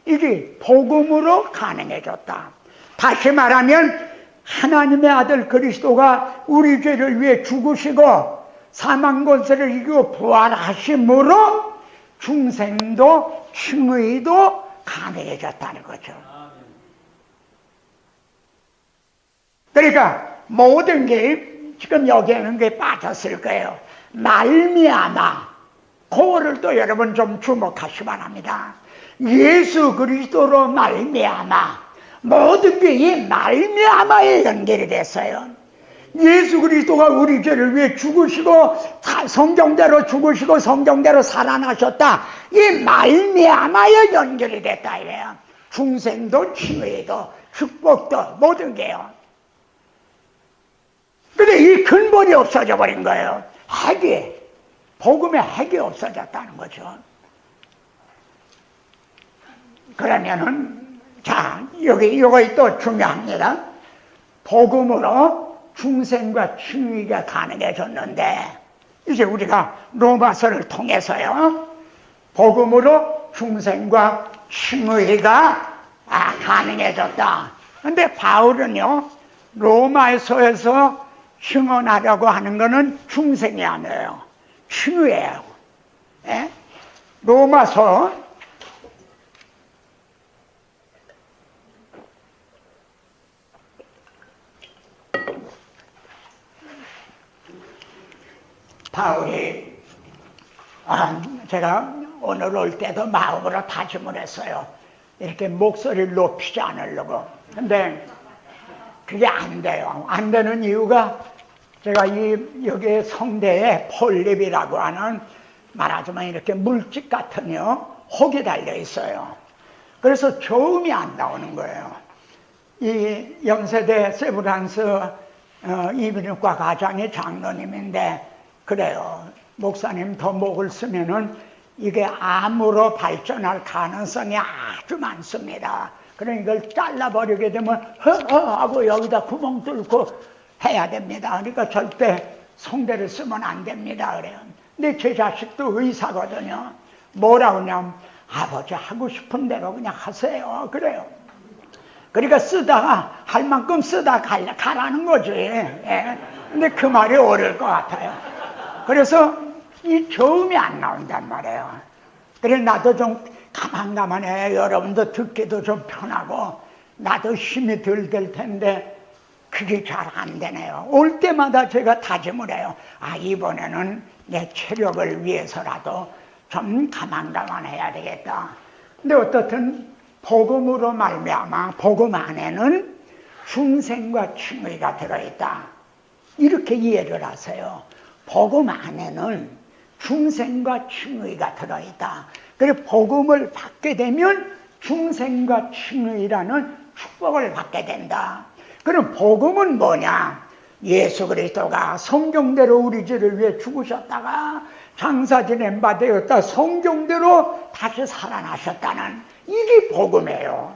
이게 복음으로 가능해졌다. 다시 말하면 하나님의 아들 그리스도가 우리 죄를 위해 죽으시고 사망 권세를 이기고 부활하심으로 중생도 칭의도 가능해졌다는 거죠. 그러니까 모든 게 지금 여기에는 게 빠졌을 거예요. 말미암아, 그거를 또 여러분 좀 주목하시기 바랍니다. 예수 그리스도로 말미암아, 모든 게 이 말미암아에 연결이 됐어요. 예수 그리스도가 우리 죄를 위해 죽으시고 성경대로 죽으시고 성경대로 살아나셨다. 이 말미암아야 연결이 됐다 이래요. 중생도 칭의도 축복도 모든 게요. 근데 이 근본이 없어져 버린 거예요. 핵이, 복음의 핵이 없어졌다는 거죠. 그러면은 자, 요거 또 중요합니다. 복음으로 중생과 칭의가 가능해졌는데 이제 우리가 로마서를 통해서요, 복음으로 중생과 칭의가 가능해졌다. 근데 바울은요, 로마서에서 증언하려고 하는 거는 중생이 아니에요. 칭의예요. 예? 로마서 바울이 제가 오늘 올 때도 마음으로 다짐을 했어요. 이렇게 목소리를 높이지 않으려고. 근데 그게 안 돼요. 안 되는 이유가 제가 여기 성대에 폴립이라고 하는, 말하자면 이렇게 물집 같은요, 혹이 달려 있어요. 그래서 저음이 안 나오는 거예요. 이 영세대 세브란스 이비인후과 과장이 장로님인데 그래요. 목사님 더 목을 쓰면은 이게 암으로 발전할 가능성이 아주 많습니다. 그러니 이걸 잘라버리게 되면 하고 여기다 구멍 뚫고 해야 됩니다. 그러니까 절대 성대를 쓰면 안 됩니다. 그래요. 근데 제 자식도 의사거든요. 뭐라고 하냐면 아버지 하고 싶은 대로 그냥 하세요. 그래요. 그러니까 쓰다가 할 만큼 쓰다 가라는 거지. 예. 근데 그 말이 옳을 것 같아요. 그래서 이 저음이 안 나온단 말이에요. 그래 나도 좀 가만가만해. 여러분도 듣기도 좀 편하고 나도 힘이 덜 될 텐데 그게 잘 안 되네요. 올 때마다 제가 다짐을 해요. 이번에는 내 체력을 위해서라도 좀 가만가만해야 되겠다. 근데 어떻든 복음으로 말미암아 복음 안에는 중생과 칭의가 들어있다. 이렇게 이해를 하세요. 복음 안에는 중생과 칭의가 들어있다. 그래서 복음을 받게 되면 중생과 칭의라는 축복을 받게 된다. 그럼 복음은 뭐냐? 예수 그리스도가 성경대로 우리 죄를 위해 죽으셨다가 장사 지낸 바 되었다. 성경대로 다시 살아나셨다는 이게 복음이에요.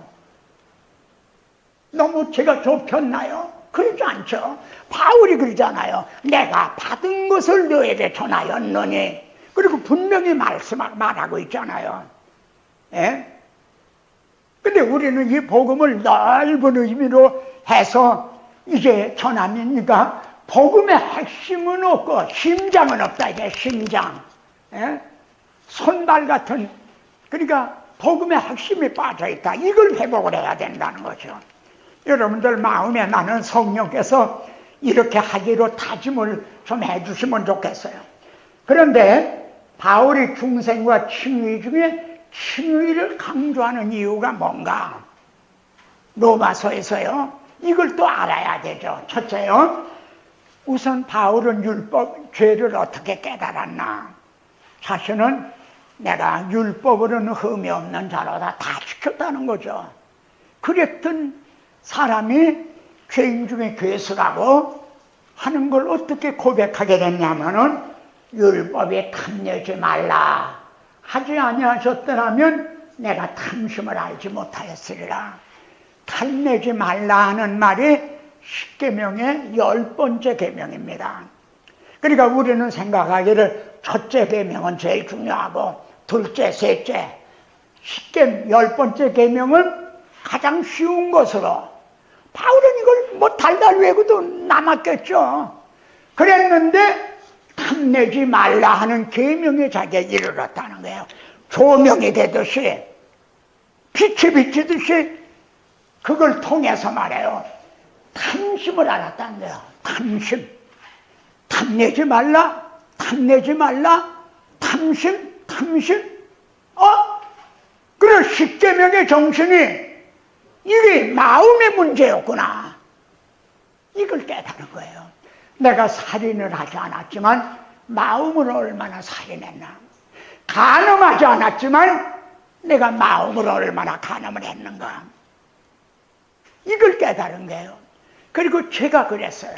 너무 제가 좁혔나요? 그러지 않죠. 바울이 그러잖아요. 내가 받은 것을 너에게 전하였노니. 그리고 분명히 말하고 있잖아요. 예? 근데 우리는 이 복음을 넓은 의미로 해서 이제 전하니까 복음의 핵심은 없고 심장은 없다. 이게 심장. 예? 손발 같은, 그러니까 복음의 핵심이 빠져있다. 이걸 회복을 해야 된다는 거죠. 여러분들 마음에 나는 성령께서 이렇게 하기로 다짐을 좀 해주시면 좋겠어요. 그런데 바울이 중생과 칭의 중에 칭의를 강조하는 이유가 뭔가? 로마서에서요, 이걸 또 알아야 되죠. 첫째요, 우선 바울은 율법, 죄를 어떻게 깨달았나? 자신은 내가 율법으로는 흠이 없는 자로다 다 지켰다는 거죠. 그랬던 사람이 죄인 중에 괴수라고 하는 걸 어떻게 고백하게 됐냐면은 율법에 탐내지 말라 하지 아니하셨더라면 내가 탐심을 알지 못하였으리라. 탐내지 말라 하는 말이 십계명의 10번째 계명입니다. 그러니까 우리는 생각하기를 첫째 계명은 제일 중요하고 둘째, 셋째, 10번째 계명은 가장 쉬운 것으로, 바울은 이걸 뭐 달달 외고도 남았겠죠. 그랬는데 탐내지 말라 하는 계명에 자기가 이르렀다는 거예요. 조명이 되듯이, 빛이 비치듯이 그걸 통해서 말해요. 탐심을 알았다는 거예요. 탐심. 탐내지 말라, 탐내지 말라, 탐심. 그래, 십계명의 정신이 이게 마음의 문제였구나. 이걸 깨달은 거예요. 내가 살인을 하지 않았지만 마음으로 얼마나 살인했나. 간음하지 않았지만 내가 마음으로 얼마나 간음을 했는가. 이걸 깨달은 거예요. 그리고 제가 그랬어요.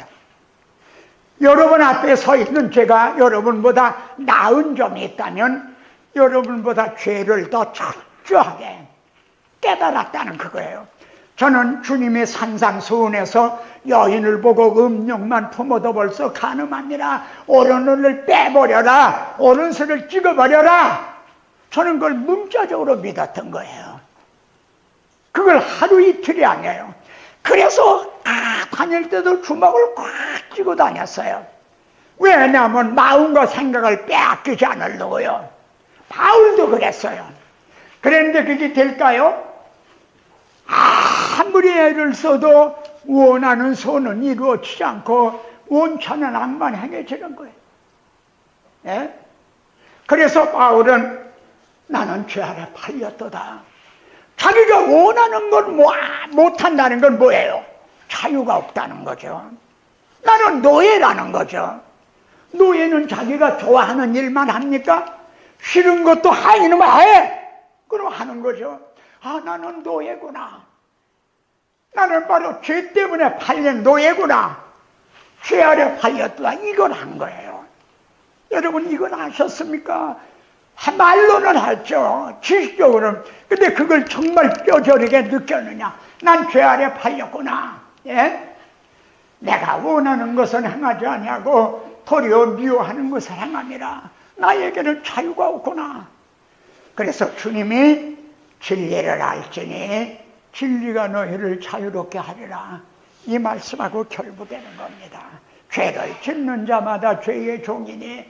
여러분 앞에 서 있는 제가 여러분보다 나은 점이 있다면 여러분보다 죄를 더 철저하게 깨달았다는 그거예요. 저는 주님의 산상수훈에서 여인을 보고 음욕만 품어도 벌써 간음합니다. 오른눈을 빼버려라. 오른손을 찍어버려라. 저는 그걸 문자적으로 믿었던 거예요. 그걸 하루 이틀이 아니에요. 그래서 다닐 때도 주먹을 꽉 쥐고 다녔어요. 왜냐하면 마음과 생각을 빼앗기지 않으려고요. 바울도 그랬어요. 그런데 그게 될까요? 아무리 애를 써도 원하는 소는 이루어지지 않고 원천한 악만 행해지는 거예요. 예? 그래서 바울은 나는 죄 아래 팔렸도다. 자기가 원하는 걸 못한다는 건 뭐예요? 자유가 없다는 거죠. 나는 노예라는 거죠. 노예는 자기가 좋아하는 일만 합니까? 싫은 것도 하이는 해! 그럼 하는 거죠. 나는 노예구나. 나는 바로 죄 때문에 팔린 노예구나. 죄 아래 팔렸다. 이걸 한 거예요. 여러분 이건 아셨습니까? 말로는 했죠. 지식적으로는. 근데 그걸 정말 뼈저리게 느꼈느냐. 난 죄 아래 팔렸구나. 예? 내가 원하는 것은 행하지 아니하고 도리어 미워하는 것을 행함이라. 나에게는 자유가 없구나. 그래서 주님이 진리를 알지니 진리가 너희를 자유롭게 하리라. 이 말씀하고 결부되는 겁니다. 죄를 짓는 자마다 죄의 종이니.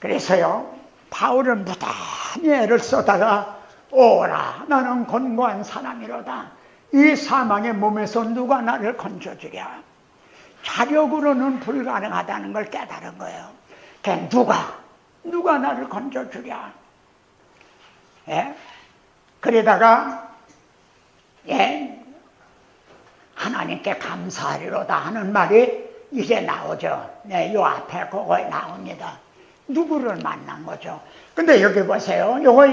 그래서요, 바울은 무단히 애를 써다가 오라 나는 곤고한 사람이로다. 이 사망의 몸에서 누가 나를 건져주랴. 자력으로는 불가능하다는 걸 깨달은 거예요. 누가 나를 건져주랴. 예? 그러다가 하나님께 감사하리로다 하는 말이 이제 나오죠. 요 앞에 그거에 나옵니다. 누구를 만난 거죠. 근데 여기 보세요. 요거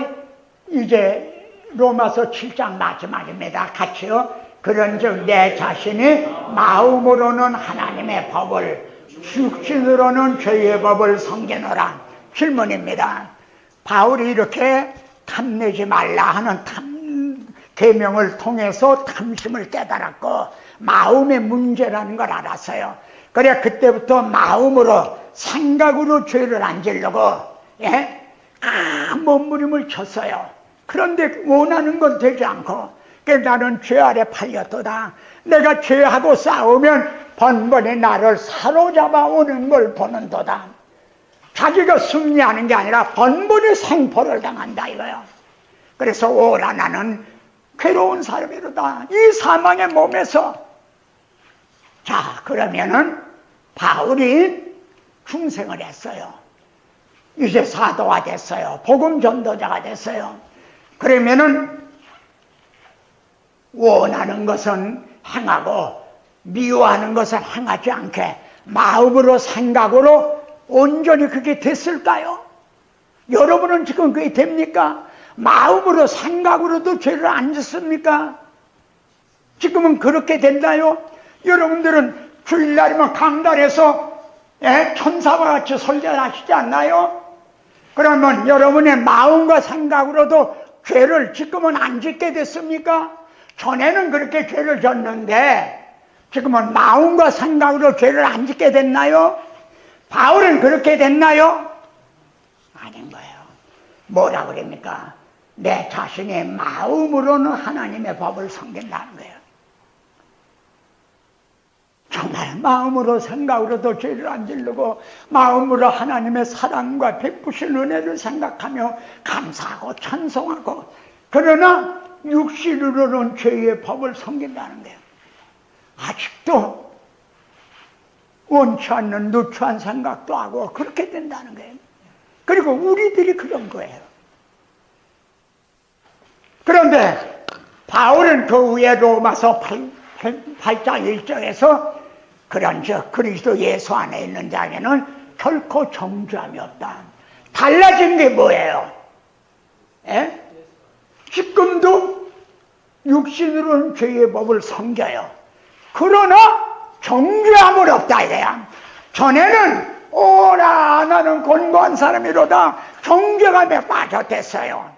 이제 로마서 7장 마지막입니다. 같이요. 그런즉 내 자신이 마음으로는 하나님의 법을, 육신으로는 죄의 법을 섬기노라. 질문입니다. 바울이 이렇게 탐내지 말라 하는 계명을 통해서 탐심을 깨달았고 마음의 문제라는 걸 알았어요. 그래 그때부터 마음으로 생각으로 죄를 안 지려고 몸부림을 쳤어요. 그런데 원하는 건 되지 않고 나는 죄 아래 팔렸도다. 내가 죄하고 싸우면 번번이 나를 사로잡아 오는 걸 보는도다. 자기가 승리하는 게 아니라 번번이 생포를 당한다 이거요. 그래서 오라 나는 괴로운 사람이로다. 이 사망의 몸에서. 자 그러면은 바울이 중생을 했어요. 이제 사도가 됐어요. 복음 전도자가 됐어요. 그러면은 원하는 것은 행하고 미워하는 것은 행하지 않게 마음으로 생각으로 온전히 그게 됐을까요? 여러분은 지금 그게 됩니까? 마음으로 생각으로도 죄를 안 짓습니까? 지금은 그렇게 된다요? 여러분들은 주일날이면 강단에서 천사와 같이 설교를 하시지 않나요? 그러면 여러분의 마음과 생각으로도 죄를 지금은 안 짓게 됐습니까? 전에는 그렇게 죄를 졌는데 지금은 마음과 생각으로 죄를 안 짓게 됐나요? 바울은 그렇게 됐나요? 아닌 거예요. 뭐라 그럽니까? 내 자신의 마음으로는 하나님의 법을 섬긴다는 거예요. 정말 마음으로 생각으로도 죄를 안 지르고 마음으로 하나님의 사랑과 베푸신 은혜를 생각하며 감사하고 찬송하고 그러나 육신으로는 죄의 법을 섬긴다는 거예요. 아직도 원치 않는 누추한 생각도 하고 그렇게 된다는 거예요. 그리고 우리들이 그런 거예요. 그런데 바울은 그 후에 로마서 8장 1절에서 그런 그리스도 예수 안에 있는 자에게는 결코 정죄함이 없다. 달라진 게 뭐예요? 예? 지금도 육신으로는 죄의 법을 섬겨요. 그러나 정죄함은 없다 이거야. 전에는 오라 나는 곤고한 사람이로다 정죄감에 빠졌댔어요.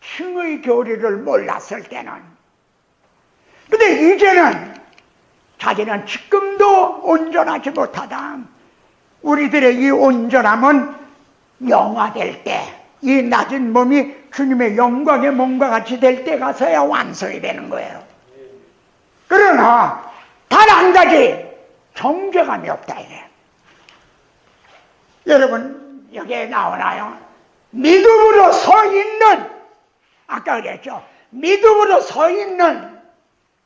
층의 교리를 몰랐을 때는. 근데 이제는 자기는 지금도 온전하지 못하다. 우리들의 이 온전함은 영화될 때, 이 낮은 몸이 주님의 영광의 몸과 같이 될 때 가서야 완성이 되는 거예요. 그러나 단 한 가지 정죄감이 없다 이게. 여러분 여기에 나오나요? 믿음으로 서 있는, 아까 그랬죠. 믿음으로 서 있는.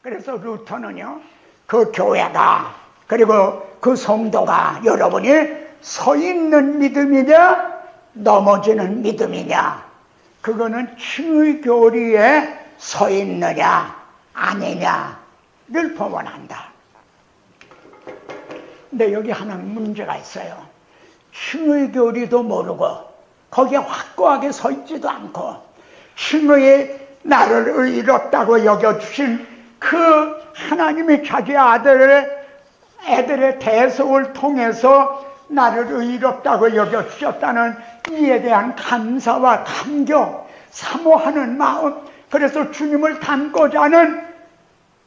그래서 루터는요, 그 교회가 그리고 그 성도가 여러분이 서 있는 믿음이냐 넘어지는 믿음이냐, 그거는 층의 교리에 서 있느냐 아니냐를 보면한다. 근데 여기 하나 문제가 있어요. 층의 교리도 모르고 거기에 확고하게 서 있지도 않고 층의 나를 의롭다고 여겨주신 그 하나님의 자기 애들의 대속을 통해서 나를 의롭다고 여겨주셨다는 이에 대한 감사와 감격, 사모하는 마음, 그래서 주님을 닮고자 하는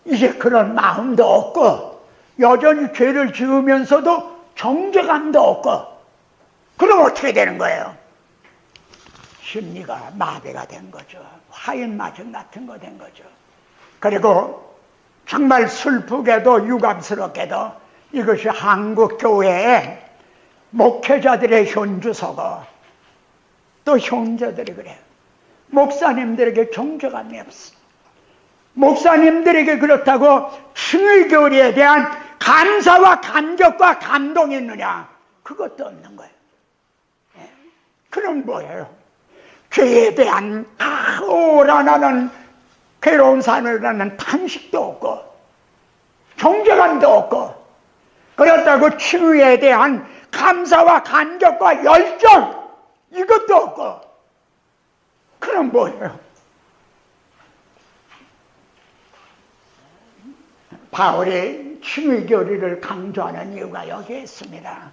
이제 그런 마음도 없고 여전히 죄를 지으면서도 정죄감도 없고, 그럼 어떻게 되는 거예요? 심리가 마비가 된 거죠. 화인마증 같은 거 된 거죠. 그리고 정말 슬프게도 유감스럽게도 이것이 한국 교회의 목회자들의 현주소고 또 형제들이 그래요. 목사님들에게 정죄감이 없어. 목사님들에게 그렇다고 층의 교리에 대한 감사와 감격과 감동이 있느냐? 그것도 없는 거예요. 그럼 뭐예요? 죄에 대한 오라나는 괴로운 삶이라는 탄식도 없고 정죄감도 없고, 그렇다고 층의에 대한 감사와 감격과 열정 이것도 없고, 그럼 뭐예요? 바울이 층의 교리를 강조하는 이유가 여기에 있습니다.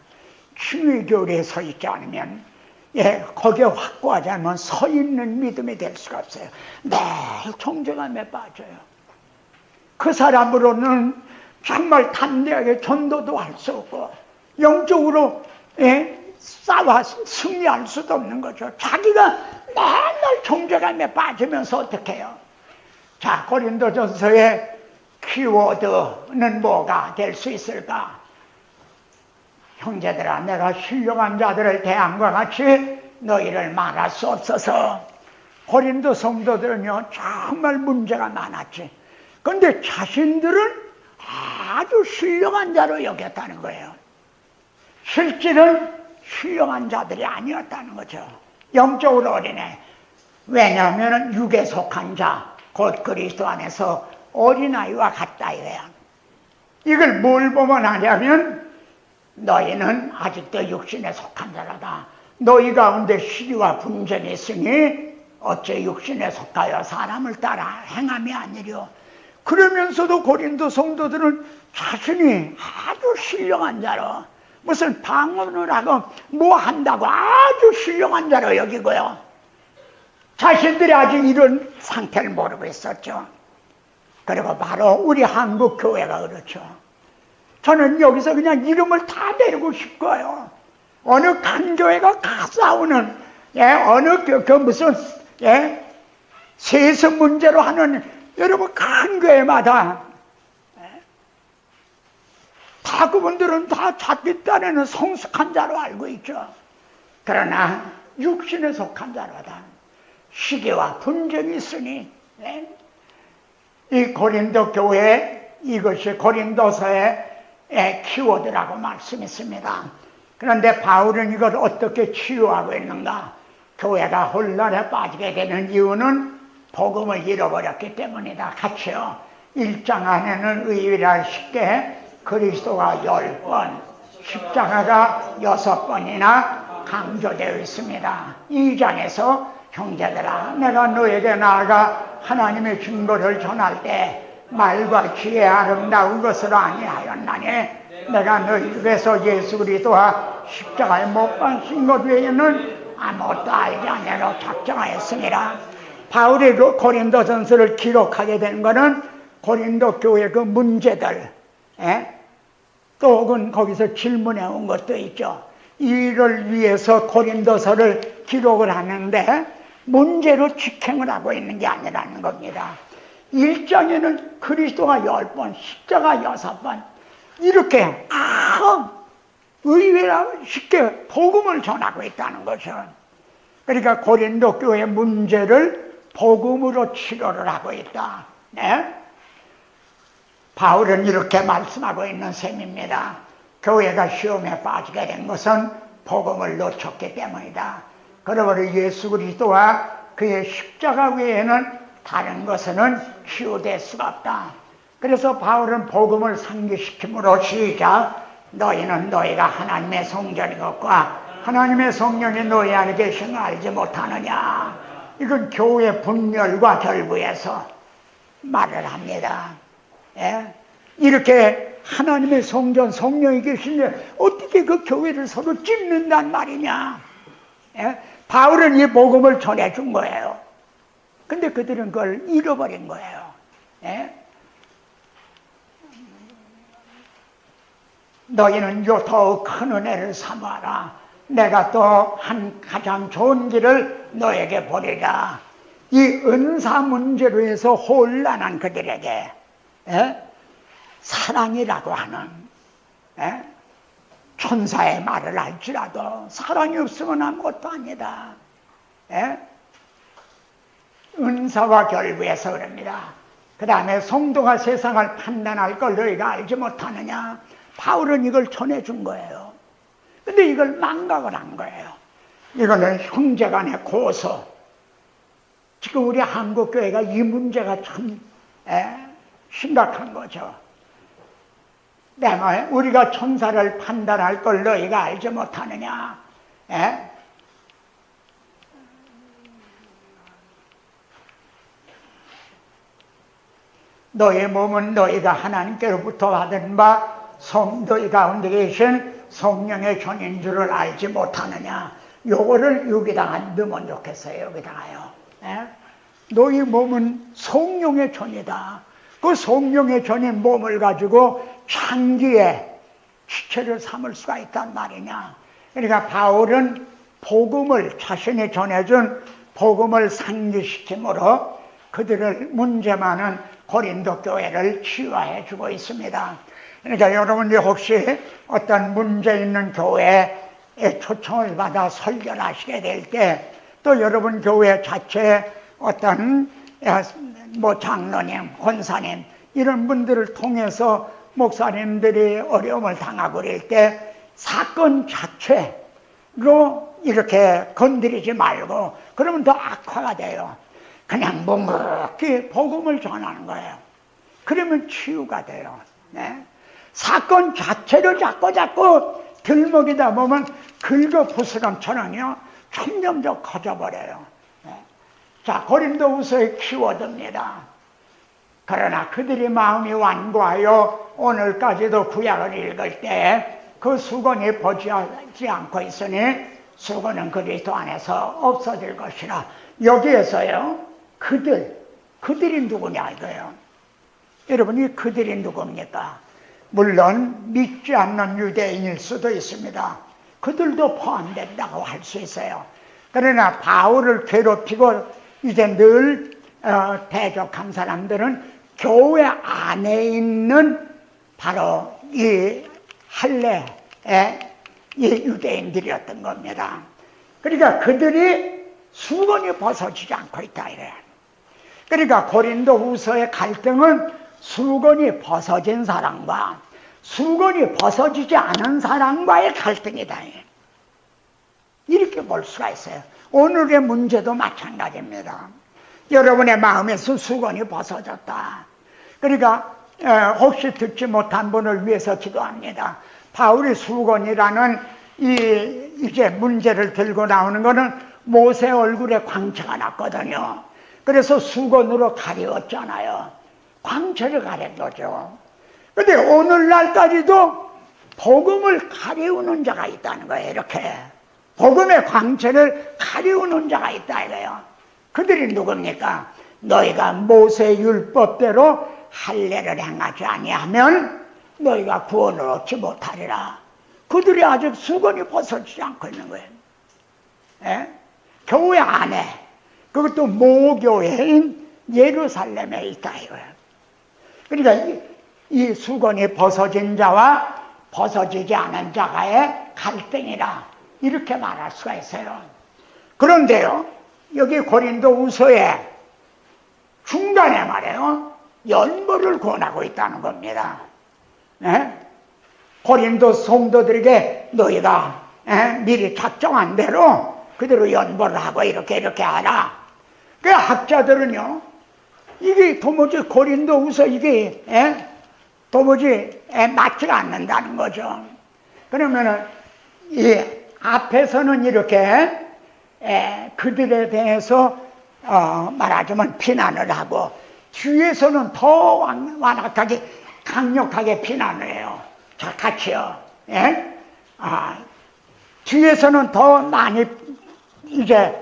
층의 교리에 서 있지 않으면, 거기에 확고하지 않으면 서 있는 믿음이 될 수가 없어요. 늘 정죄감에 빠져요. 그 사람으로는 정말 담대하게 전도도 할 수 없고 영적으로 싸워 승리할 수도 없는 거죠. 자기가 맨날 정죄감에 빠지면서 어떻게 해요? 자, 고린도전서의 키워드는 뭐가 될 수 있을까? 형제들아, 내가 신령한 자들을 대함과 같이 너희를 말할 수 없어서. 고린도 성도들은요 정말 문제가 많았지. 그런데 자신들은 아주 신령한 자로 여겼다는 거예요. 실제는 신령한 자들이 아니었다는 거죠. 영적으로 어린애. 왜냐하면 육에 속한 자, 곧 그리스도 안에서 어린아이와 같다 이거야. 이걸 뭘 보면 하냐면, 너희는 아직도 육신에 속한 자라다. 너희 가운데 시기와 분쟁이 있으니 어째 육신에 속하여 사람을 따라 행함이 아니려. 그러면서도 고린도 성도들은 자신이 아주 신령한 자로, 무슨 방언을 하고 뭐 한다고 아주 신령한 자로 여기고요, 자신들이 아직 이런 상태를 모르고 있었죠. 그리고 바로 우리 한국 교회가 그렇죠. 저는 여기서 그냥 이름을 다 내리고 싶어요. 어느 큰 교회가 다 싸우는, 어느 무슨 세습 문제로 하는 여러분 큰 교회마다 다 그분들은 다 자기 딴에는 성숙한 자로 알고 있죠. 그러나 육신에 속한 자로다. 시기와 분쟁이 있으니 이 고린도 교회, 이것이 고린도서의 키워드라고 말씀했습니다. 그런데 바울은 이걸 어떻게 치유하고 있는가? 교회가 혼란에 빠지게 되는 이유는 복음을 잃어버렸기 때문이다. 같이요. 1장 안에는 의외라 쉽게 그리스도가 10번, 십자가가 6번이나 강조되어 있습니다. 2장에서 형제들아, 내가 너에게 나아가 하나님의 증거를 전할 때 말과 지혜 아름다운 것으로 아니하였나니 내가 너희 위해서 예수 그리스도와 십자가에 못 박힌 것 외에는 아무것도 알지 아니하고 작정하였습니다. 바울이 고린도전서를 기록하게 된 것은 고린도 교회 그 문제들, 또 혹은 거기서 질문해 온 것도 있죠. 이를 위해서 고린도서를 기록을 하는데 문제로 직행을 하고 있는 게 아니라는 겁니다. 1장에는 그리스도가 10번, 십자가 6번 이렇게 의외로 쉽게 복음을 전하고 있다는 것은, 그러니까 고린도 교회 문제를 복음으로 치료를 하고 있다. 바울은 이렇게 말씀하고 있는 셈입니다. 교회가 시험에 빠지게 된 것은 복음을 놓쳤기 때문이다. 그러므로 예수 그리스도와 그의 십자가 외에는 다른 것은 치유될 수가 없다. 그래서 바울은 복음을 상기시킴으로 시작, 너희는 너희가 하나님의 성전인 것과 하나님의 성령이 너희 안에 계신 걸 알지 못하느냐. 이건 교회 분열과 결부에서 말을 합니다. 이렇게 하나님의 성전, 성령이 계신데 어떻게 그 교회를 서로 찢는단 말이냐. 바울은 이 복음을 전해준 거예요. 근데 그들은 그걸 잃어버린 거예요. 너희는 더욱 큰 은혜를 삼아라. 내가 또 한 가장 좋은 길을 너에게 보리라. 이 은사 문제로 해서 혼란한 그들에게 사랑이라고 하는 천사의 말을 할지라도 사랑이 없으면 아무것도 아니다. 은사와 결부에서 그럽니다. 그 다음에 성도가 세상을 판단할 걸 너희가 알지 못하느냐. 바울은 이걸 전해준 거예요. 근데 이걸 망각을 한 거예요. 이거는 형제간의 고소. 지금 우리 한국교회가 이 문제가 참 심각한 거죠. 내가 우리가 천사를 판단할 걸 너희가 알지 못하느냐. 너희 몸은 너희가 하나님께로부터 받은 바 너희 가운데 계신 성령의 전인 줄을 알지 못하느냐. 요거를 여기다가 넣으면 좋겠어요. 여기다가요. 너희 몸은 성령의 전이다. 그 성령의 전인 몸을 가지고 창기의 지체를 삼을 수가 있단 말이냐. 그러니까 바울은 복음을, 자신이 전해준 복음을 상기시킴으로 그들을 문제 많은 고린도 교회를 치유해 주고 있습니다. 그러니까 여러분이 혹시 어떤 문제 있는 교회에 초청을 받아 설교를 하시게 될 때, 또 여러분 교회 자체에 어떤 장로님, 권사님 이런 분들을 통해서 목사님들이 어려움을 당하고 그럴 때 사건 자체로 이렇게 건드리지 말고, 그러면 더 악화가 돼요. 그냥 묵묵히 복음을 전하는 거예요. 그러면 치유가 돼요. 사건 자체를 자꾸 들먹이다 보면 긁어 부스럼처럼요 점점 더 커져버려요. 자, 고린도후서의 키워드입니다. 그러나 그들이 마음이 완고하여 오늘까지도 구약을 읽을 때 그 수건이 버지지 않고 있으니 수건은 그리스도 안에서 없어질 것이라. 여기에서요, 그들이 누구냐 이거예요. 여러분이 그들이 누굽니까? 물론 믿지 않는 유대인일 수도 있습니다. 그들도 포함된다고 할 수 있어요. 그러나 바울을 괴롭히고 이제 늘 대적한 사람들은 교회 안에 있는 바로 이 할례의 이 유대인들이었던 겁니다. 그러니까 그들이 수건이 벗어지지 않고 있다 이래요. 그러니까 고린도후서의 갈등은 수건이 벗어진 사람과 수건이 벗어지지 않은 사람과의 갈등이다. 이렇게 볼 수가 있어요. 오늘의 문제도 마찬가지입니다. 여러분의 마음에서 수건이 벗어졌다. 그러니까 혹시 듣지 못한 분을 위해서 기도합니다. 바울이 수건이라는 이제 문제를 들고 나오는 것은 모세 얼굴에 광채가 났거든요. 그래서 수건으로 가리웠잖아요. 광채를 가린 거죠. 근데 오늘날까지도 복음을 가리우는 자가 있다는 거예요. 이렇게 복음의 광채를 가리우는 자가 있다 이거예요. 그들이 누굽니까? 너희가 모세 율법대로 할례를 행하지 아니하면 너희가 구원을 얻지 못하리라. 그들이 아직 수건이 벗어지지 않고 있는 거예요. 예? 교회 안에, 그것도 모교회인 예루살렘에 있다 이거예요. 그러니까 이 수건이 벗어진 자와 벗어지지 않은 자가의 갈등이라 이렇게 말할 수가 있어요. 그런데요, 여기 고린도후서에 중간에 말이에요, 연보를 권하고 있다는 겁니다. 예? 고린도 성도들에게 너희가 미리 작정한 대로 그대로 연보를 하고 이렇게 하라. 그 학자들은요, 이게 도무지 고린도후서 이게 도무지 맞지가 않는다는 거죠. 그러면은 이 앞에서는 이렇게 그들에 대해서 말하자면 비난을 하고 뒤에서는 더 완악하게 강력하게 비난을 해요. 자, 같이요. 예? 뒤에서는 더 많이 이제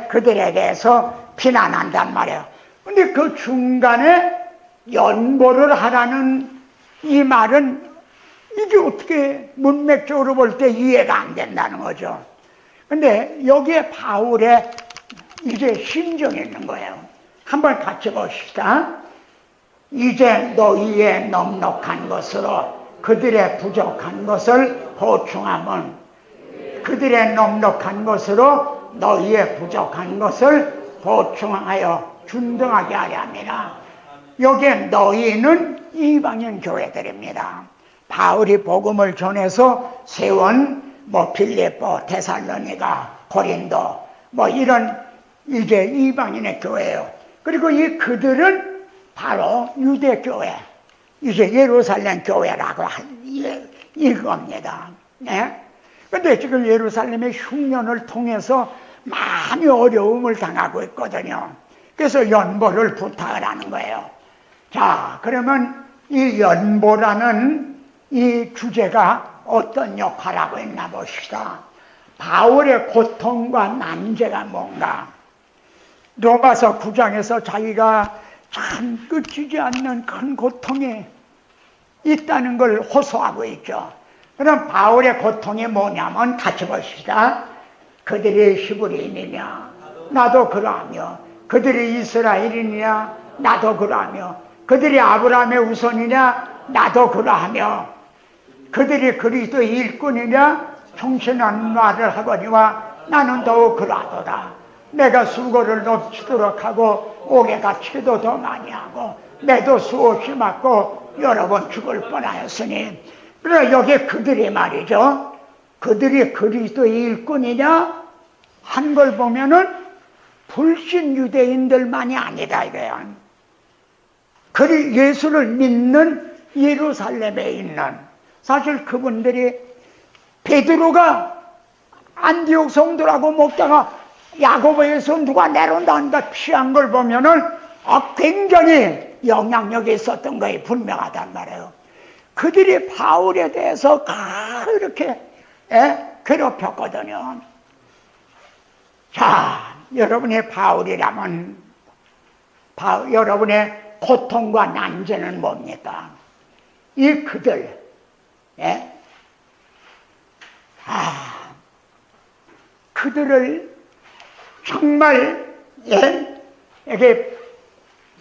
그들에 대해서 비난한단 말이에요. 근데 그 중간에 연보를 하라는 이 말은 이게 어떻게 문맥적으로 볼 때 이해가 안 된다는 거죠. 근데 여기에 바울의 이제 심정이 있는 거예요. 한번 같이 봅시다. 이제 너희의 넉넉한 것으로 그들의 부족한 것을 보충하면, 그들의 넉넉한 것으로 너희의 부족한 것을 보충하여 균등하게 하려 함이라. 여기에 너희는 이방인 교회들입니다. 바울이 복음을 전해서 세운 빌립보, 데살로니가, 고린도 이런 이제 이방인의 교회예요. 그리고 그들은 바로 유대 교회, 이제 예루살렘 교회라고 이겁니다. 네? 근데 지금 예루살렘의 흉년을 통해서 많이 어려움을 당하고 있거든요. 그래서 연보를 부탁을 하는 거예요. 자, 그러면 이 연보라는 이 주제가 어떤 역할을 하고 있나 봅시다. 바울의 고통과 난제가 뭔가? 로마서 9장에서 자기가 참 끝이지 않는 큰 고통이 있다는 걸 호소하고 있죠. 그럼 바울의 고통이 뭐냐면 같이 봅시다. 그들이 히브리인이냐? 나도 그러하며. 그들이 이스라엘이냐? 나도 그러하며. 그들이 아브라함의 후손이냐? 나도 그러하며. 그들이 그리스도의 일꾼이냐? 충신한 말을 하거니와 나는 더욱 그러하도다. 내가 수고를 넘치도록 하고 옥에가 치도 더 많이 하고 매도 수없이 맞고 여러 번 죽을 뻔하였으니. 그러나 여기 그들이 말이죠, 그들이 그리스도의 일꾼이냐 한 걸 보면은 불신 유대인들만이 아니다 이거야. 예수를 믿는 예루살렘에 있는, 사실 그분들이 베드로가 안디옥 성도라고 먹다가 야고보에서 누가 내려온다 하니까 피한 걸 보면은 굉장히 영향력이 있었던 것이 분명하단 말이에요. 그들이 바울에 대해서 이렇게 괴롭혔거든요. 자, 여러분이 바울이라면 여러분의 고통과 난제는 뭡니까? 이 그들, 그들을 정말 이게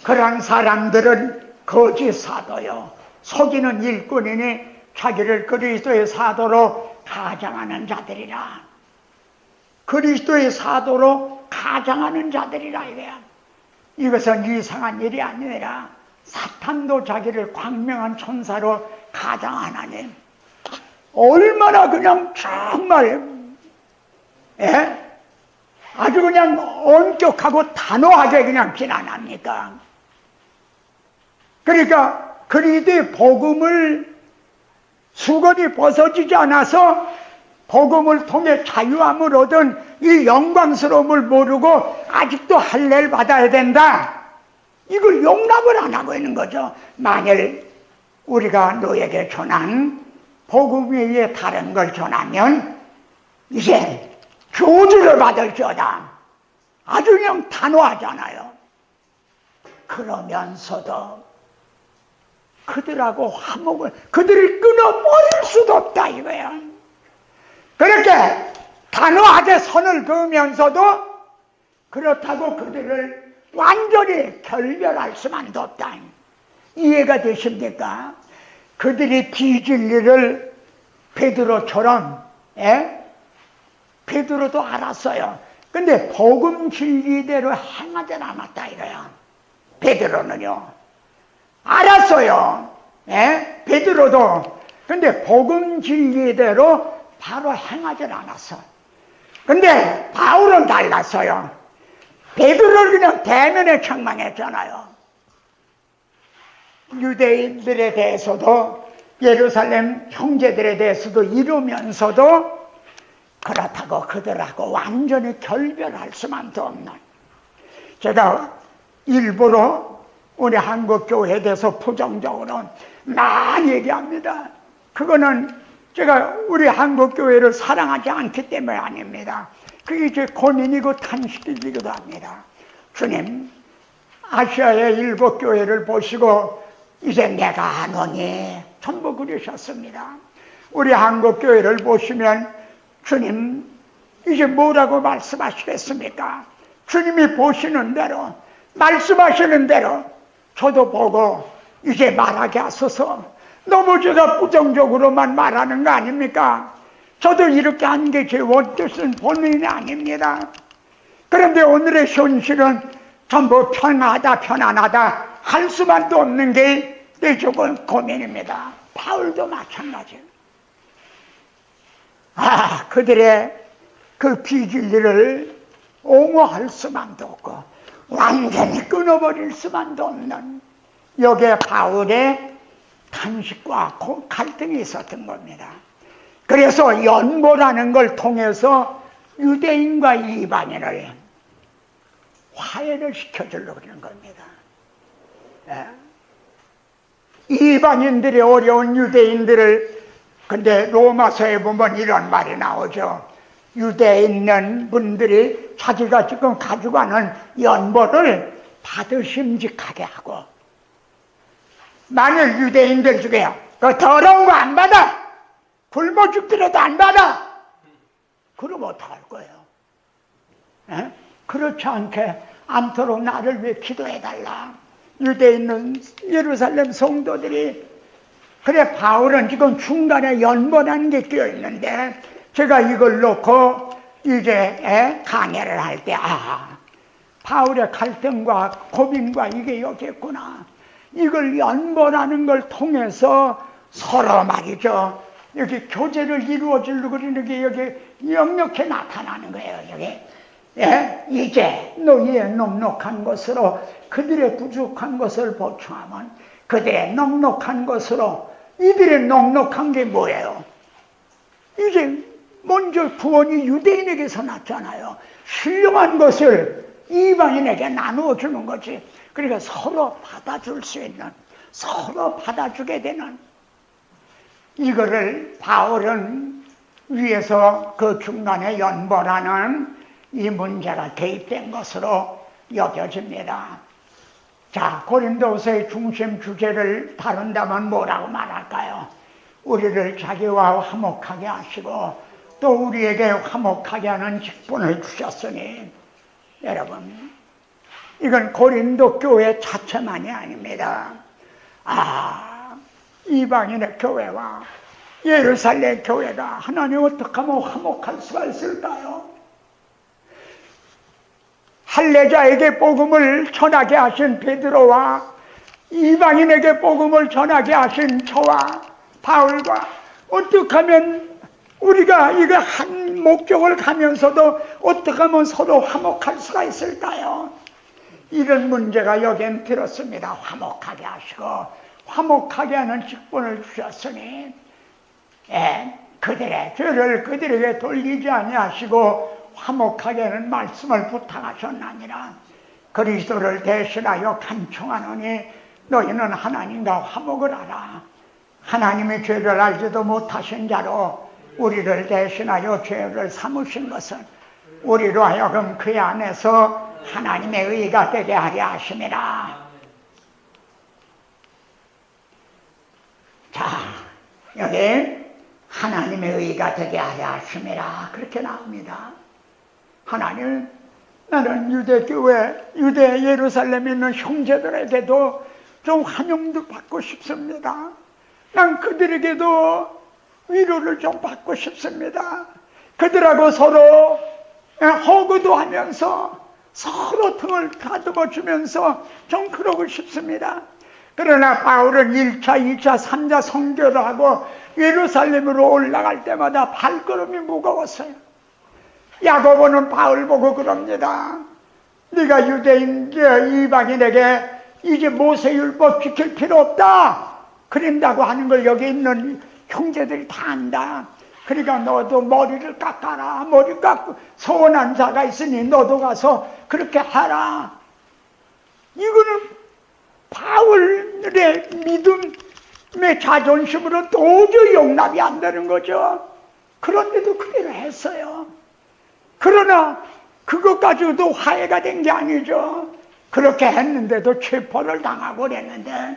그런 사람들은 거짓 사도요, 속이는 일꾼이니 자기를 그리스도의 사도로 가장하는 자들이라. 그리스도의 사도로 가장하는 자들이라 이거야. 이것은 이상한 일이 아니라 사탄도 자기를 광명한 천사로 가장하나니 얼마나 그냥 정말 아주 그냥 엄격하고 단호하게 그냥 비난합니까? 그러니까 그리되 복음을 수건이 벗어지지 않아서 복음을 통해 자유함을 얻은 이 영광스러움을 모르고 아직도 할례를 받아야 된다. 이걸 용납을 안 하고 있는 거죠. 만일 우리가 너에게 전한 복음 외에 다른 걸 전하면 이제 저주를 받을지어다. 아주 그냥 단호하잖아요. 그러면서도 그들하고 화목을, 그들을 끊어버릴 수도 없다 이거야. 그렇게 단호하게 선을 그으면서도 그렇다고 그들을 완전히 결별할 수만도 없다. 이해가 되십니까? 그들이 비진리를 베드로처럼, 베드로도 알았어요. 근데 복음 진리대로 행하지 않았다 이거야. 베드로는요 알았어요. 베드로도. 근데 복음 진리대로 바로 행하지 않았어. 근데 바울은 달랐어요. 베드로를 그냥 대면에 책망했잖아요. 유대인들에 대해서도 예루살렘 형제들에 대해서도 이루면서도 그렇다고 그들하고 완전히 결별할 수만도 없는. 제가 일부러 우리 한국교회에 대해서 부정적으로 많이 얘기합니다. 그거는 제가 우리 한국교회를 사랑하지 않기 때문에 아닙니다. 그게 제 고민이고 탄식이기도 합니다. 주님, 아시아의 7교회를 보시고 이제 내가 아노니 전부 그러셨습니다. 우리 한국교회를 보시면 주님 이제 뭐라고 말씀하시겠습니까? 주님이 보시는 대로 말씀하시는 대로 저도 보고 이제 말하게 하소서. 너무 제가 부정적으로만 말하는 거 아닙니까? 저도 이렇게 한 게 제 원뜻은 본인이 아닙니다. 그런데 오늘의 현실은 전부 편안하다 할 수만도 없는 게 내 조금 고민입니다. 바울도 마찬가지예요. 그들의 그 비진리를 옹호할 수만도 없고 완전히 끊어버릴 수만도 없는, 여기에 바울의 탄식과 갈등이 있었던 겁니다. 그래서 연보라는 걸 통해서 유대인과 이방인을 화해를 시켜주려고 그러는 겁니다. 이방인들이 어려운 유대인들을, 근데 로마서에 보면 이런 말이 나오죠. 유대에 있는 분들이 자기가 지금 가져가는 연보를 받으심직하게 하고, 만일 유대인들 중에 그 더러운 거 안 받아, 굶어 죽더라도 안 받아, 그러면 어떡할 거예요? 그렇지 않도록 나를 위해 기도해달라. 유대에 있는 예루살렘 성도들이. 그래, 바울은 지금 중간에 연보라는 게 끼어있는데 제가 이걸 놓고 이제 강해를 할 때 바울의 갈등과 고민과 이게 여기 있구나. 이걸 연보라는 걸 통해서 서로 말이죠, 여기 교제를 이루어지려고 그러는 게 여기 역력히 나타나는 거예요. 여기 이제 너희의 넉넉한 것으로 그들의 부족한 것을 보충하면, 그들의 넉넉한 것으로, 이들의 넉넉한 게 뭐예요? 이제 먼저 구원이 유대인에게서 났잖아요. 신령한 것을 이방인에게 나누어 주는 거지. 그러니까 서로 받아줄 수 있는, 서로 받아주게 되는, 이거를 바울은 위에서 그 중간에 연보라는 이 문제가 개입된 것으로 여겨집니다. 자, 고린도서의 중심 주제를 다룬다면 뭐라고 말할까요? 우리를 자기와 화목하게 하시고 또 우리에게 화목하게 하는 직분을 주셨으니, 여러분, 이건 고린도 교회 자체만이 아닙니다. 이방인의 교회와 예루살렘 교회가 하나님 어떻게 하면 화목할 수가 있을까요? 할례자에게 복음을 전하게 하신 베드로와 이방인에게 복음을 전하게 하신 저와 바울과 어떻게 하면 우리가 이거 한 목적을 가면서도 어떻게 하면 서로 화목할 수가 있을까요? 이런 문제가 여기엔 들었습니다. 화목하게 하시고 화목하게 하는 직분을 주셨으니 그들의 죄를 그들에게 돌리지 아니하시고 화목하게 하는 말씀을 부탁하셨나니라. 그리스도를 대신하여 간청하노니 너희는 하나님과 화목을 하라. 하나님의 죄를 알지도 못하신 자로 우리를 대신하여 죄를 삼으신 것은 우리로 하여금 그 안에서 하나님의 의가 되게 하려 하심이라. 자, 여기 하나님의 의가 되게 하려 하심이라 그렇게 나옵니다. 하나님, 나는 유대교회, 유대 예루살렘에 있는 형제들에게도 좀 환영도 받고 싶습니다. 난 그들에게도 위로를 좀 받고 싶습니다. 그들하고 서로 호구도 하면서 서로 등을 다듬어 주면서 좀 그러고 싶습니다. 그러나 바울은 1차, 2차, 3차 선교를 하고 예루살렘으로 올라갈 때마다 발걸음이 무거웠어요. 야고보는 바울 보고 그럽니다. 네가 유대인 이방인에게 이제 모세율법 지킬 필요 없다 그런다고 하는 걸 여기 있는 형제들이 다 안다. 그러니까 너도 머리를 깎아라. 머리 깎고 서운한 자가 있으니 너도 가서 그렇게 하라. 이거는 바울의 믿음의 자존심으로 도저히 용납이 안 되는 거죠. 그런데도 그대로 했어요. 그러나 그것 가지고도 화해가 된 게 아니죠. 그렇게 했는데도 체포를 당하고 그랬는데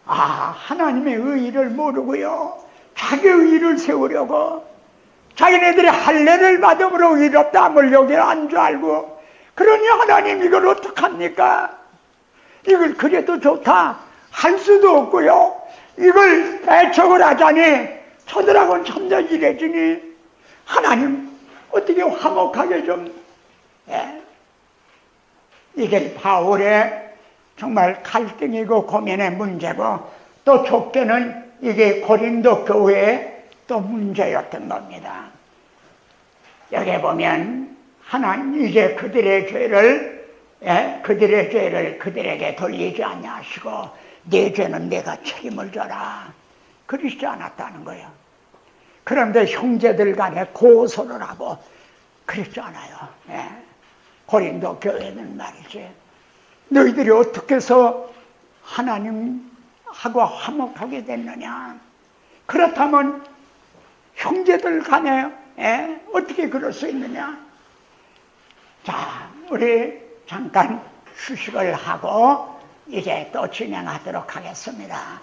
하나님의 의의를 모르고요, 자기의 의의를 세우려고 자기네들이 할례를 받음으로 의롭다함을 여기 안 줄 알고, 그러니 하나님 이걸 어떡합니까? 이걸 그래도 좋다 할 수도 없고요, 이걸 배척을 하자니 저들하고는 점점 이래지니 하나님 어떻게 화목하게 좀 이게 바울의 정말 갈등이고 고민의 문제고, 또 좁게는 이게 고린도 교회의 또 문제였던 겁니다. 여기 보면 하나님 이제 그들의 죄를 그들에게 돌리지 아니하시고 내 죄는 내가 책임을 져라 그러시지 않았다는 거예요. 그런데 형제들 간에 고소를 하고 그랬지 않아요. 고린도 교회는 말이지, 너희들이 어떻게 해서 하나님하고 화목하게 됐느냐, 그렇다면 형제들 간에 어떻게 그럴 수 있느냐. 자, 우리 잠깐 휴식을 하고 이제 또 진행하도록 하겠습니다.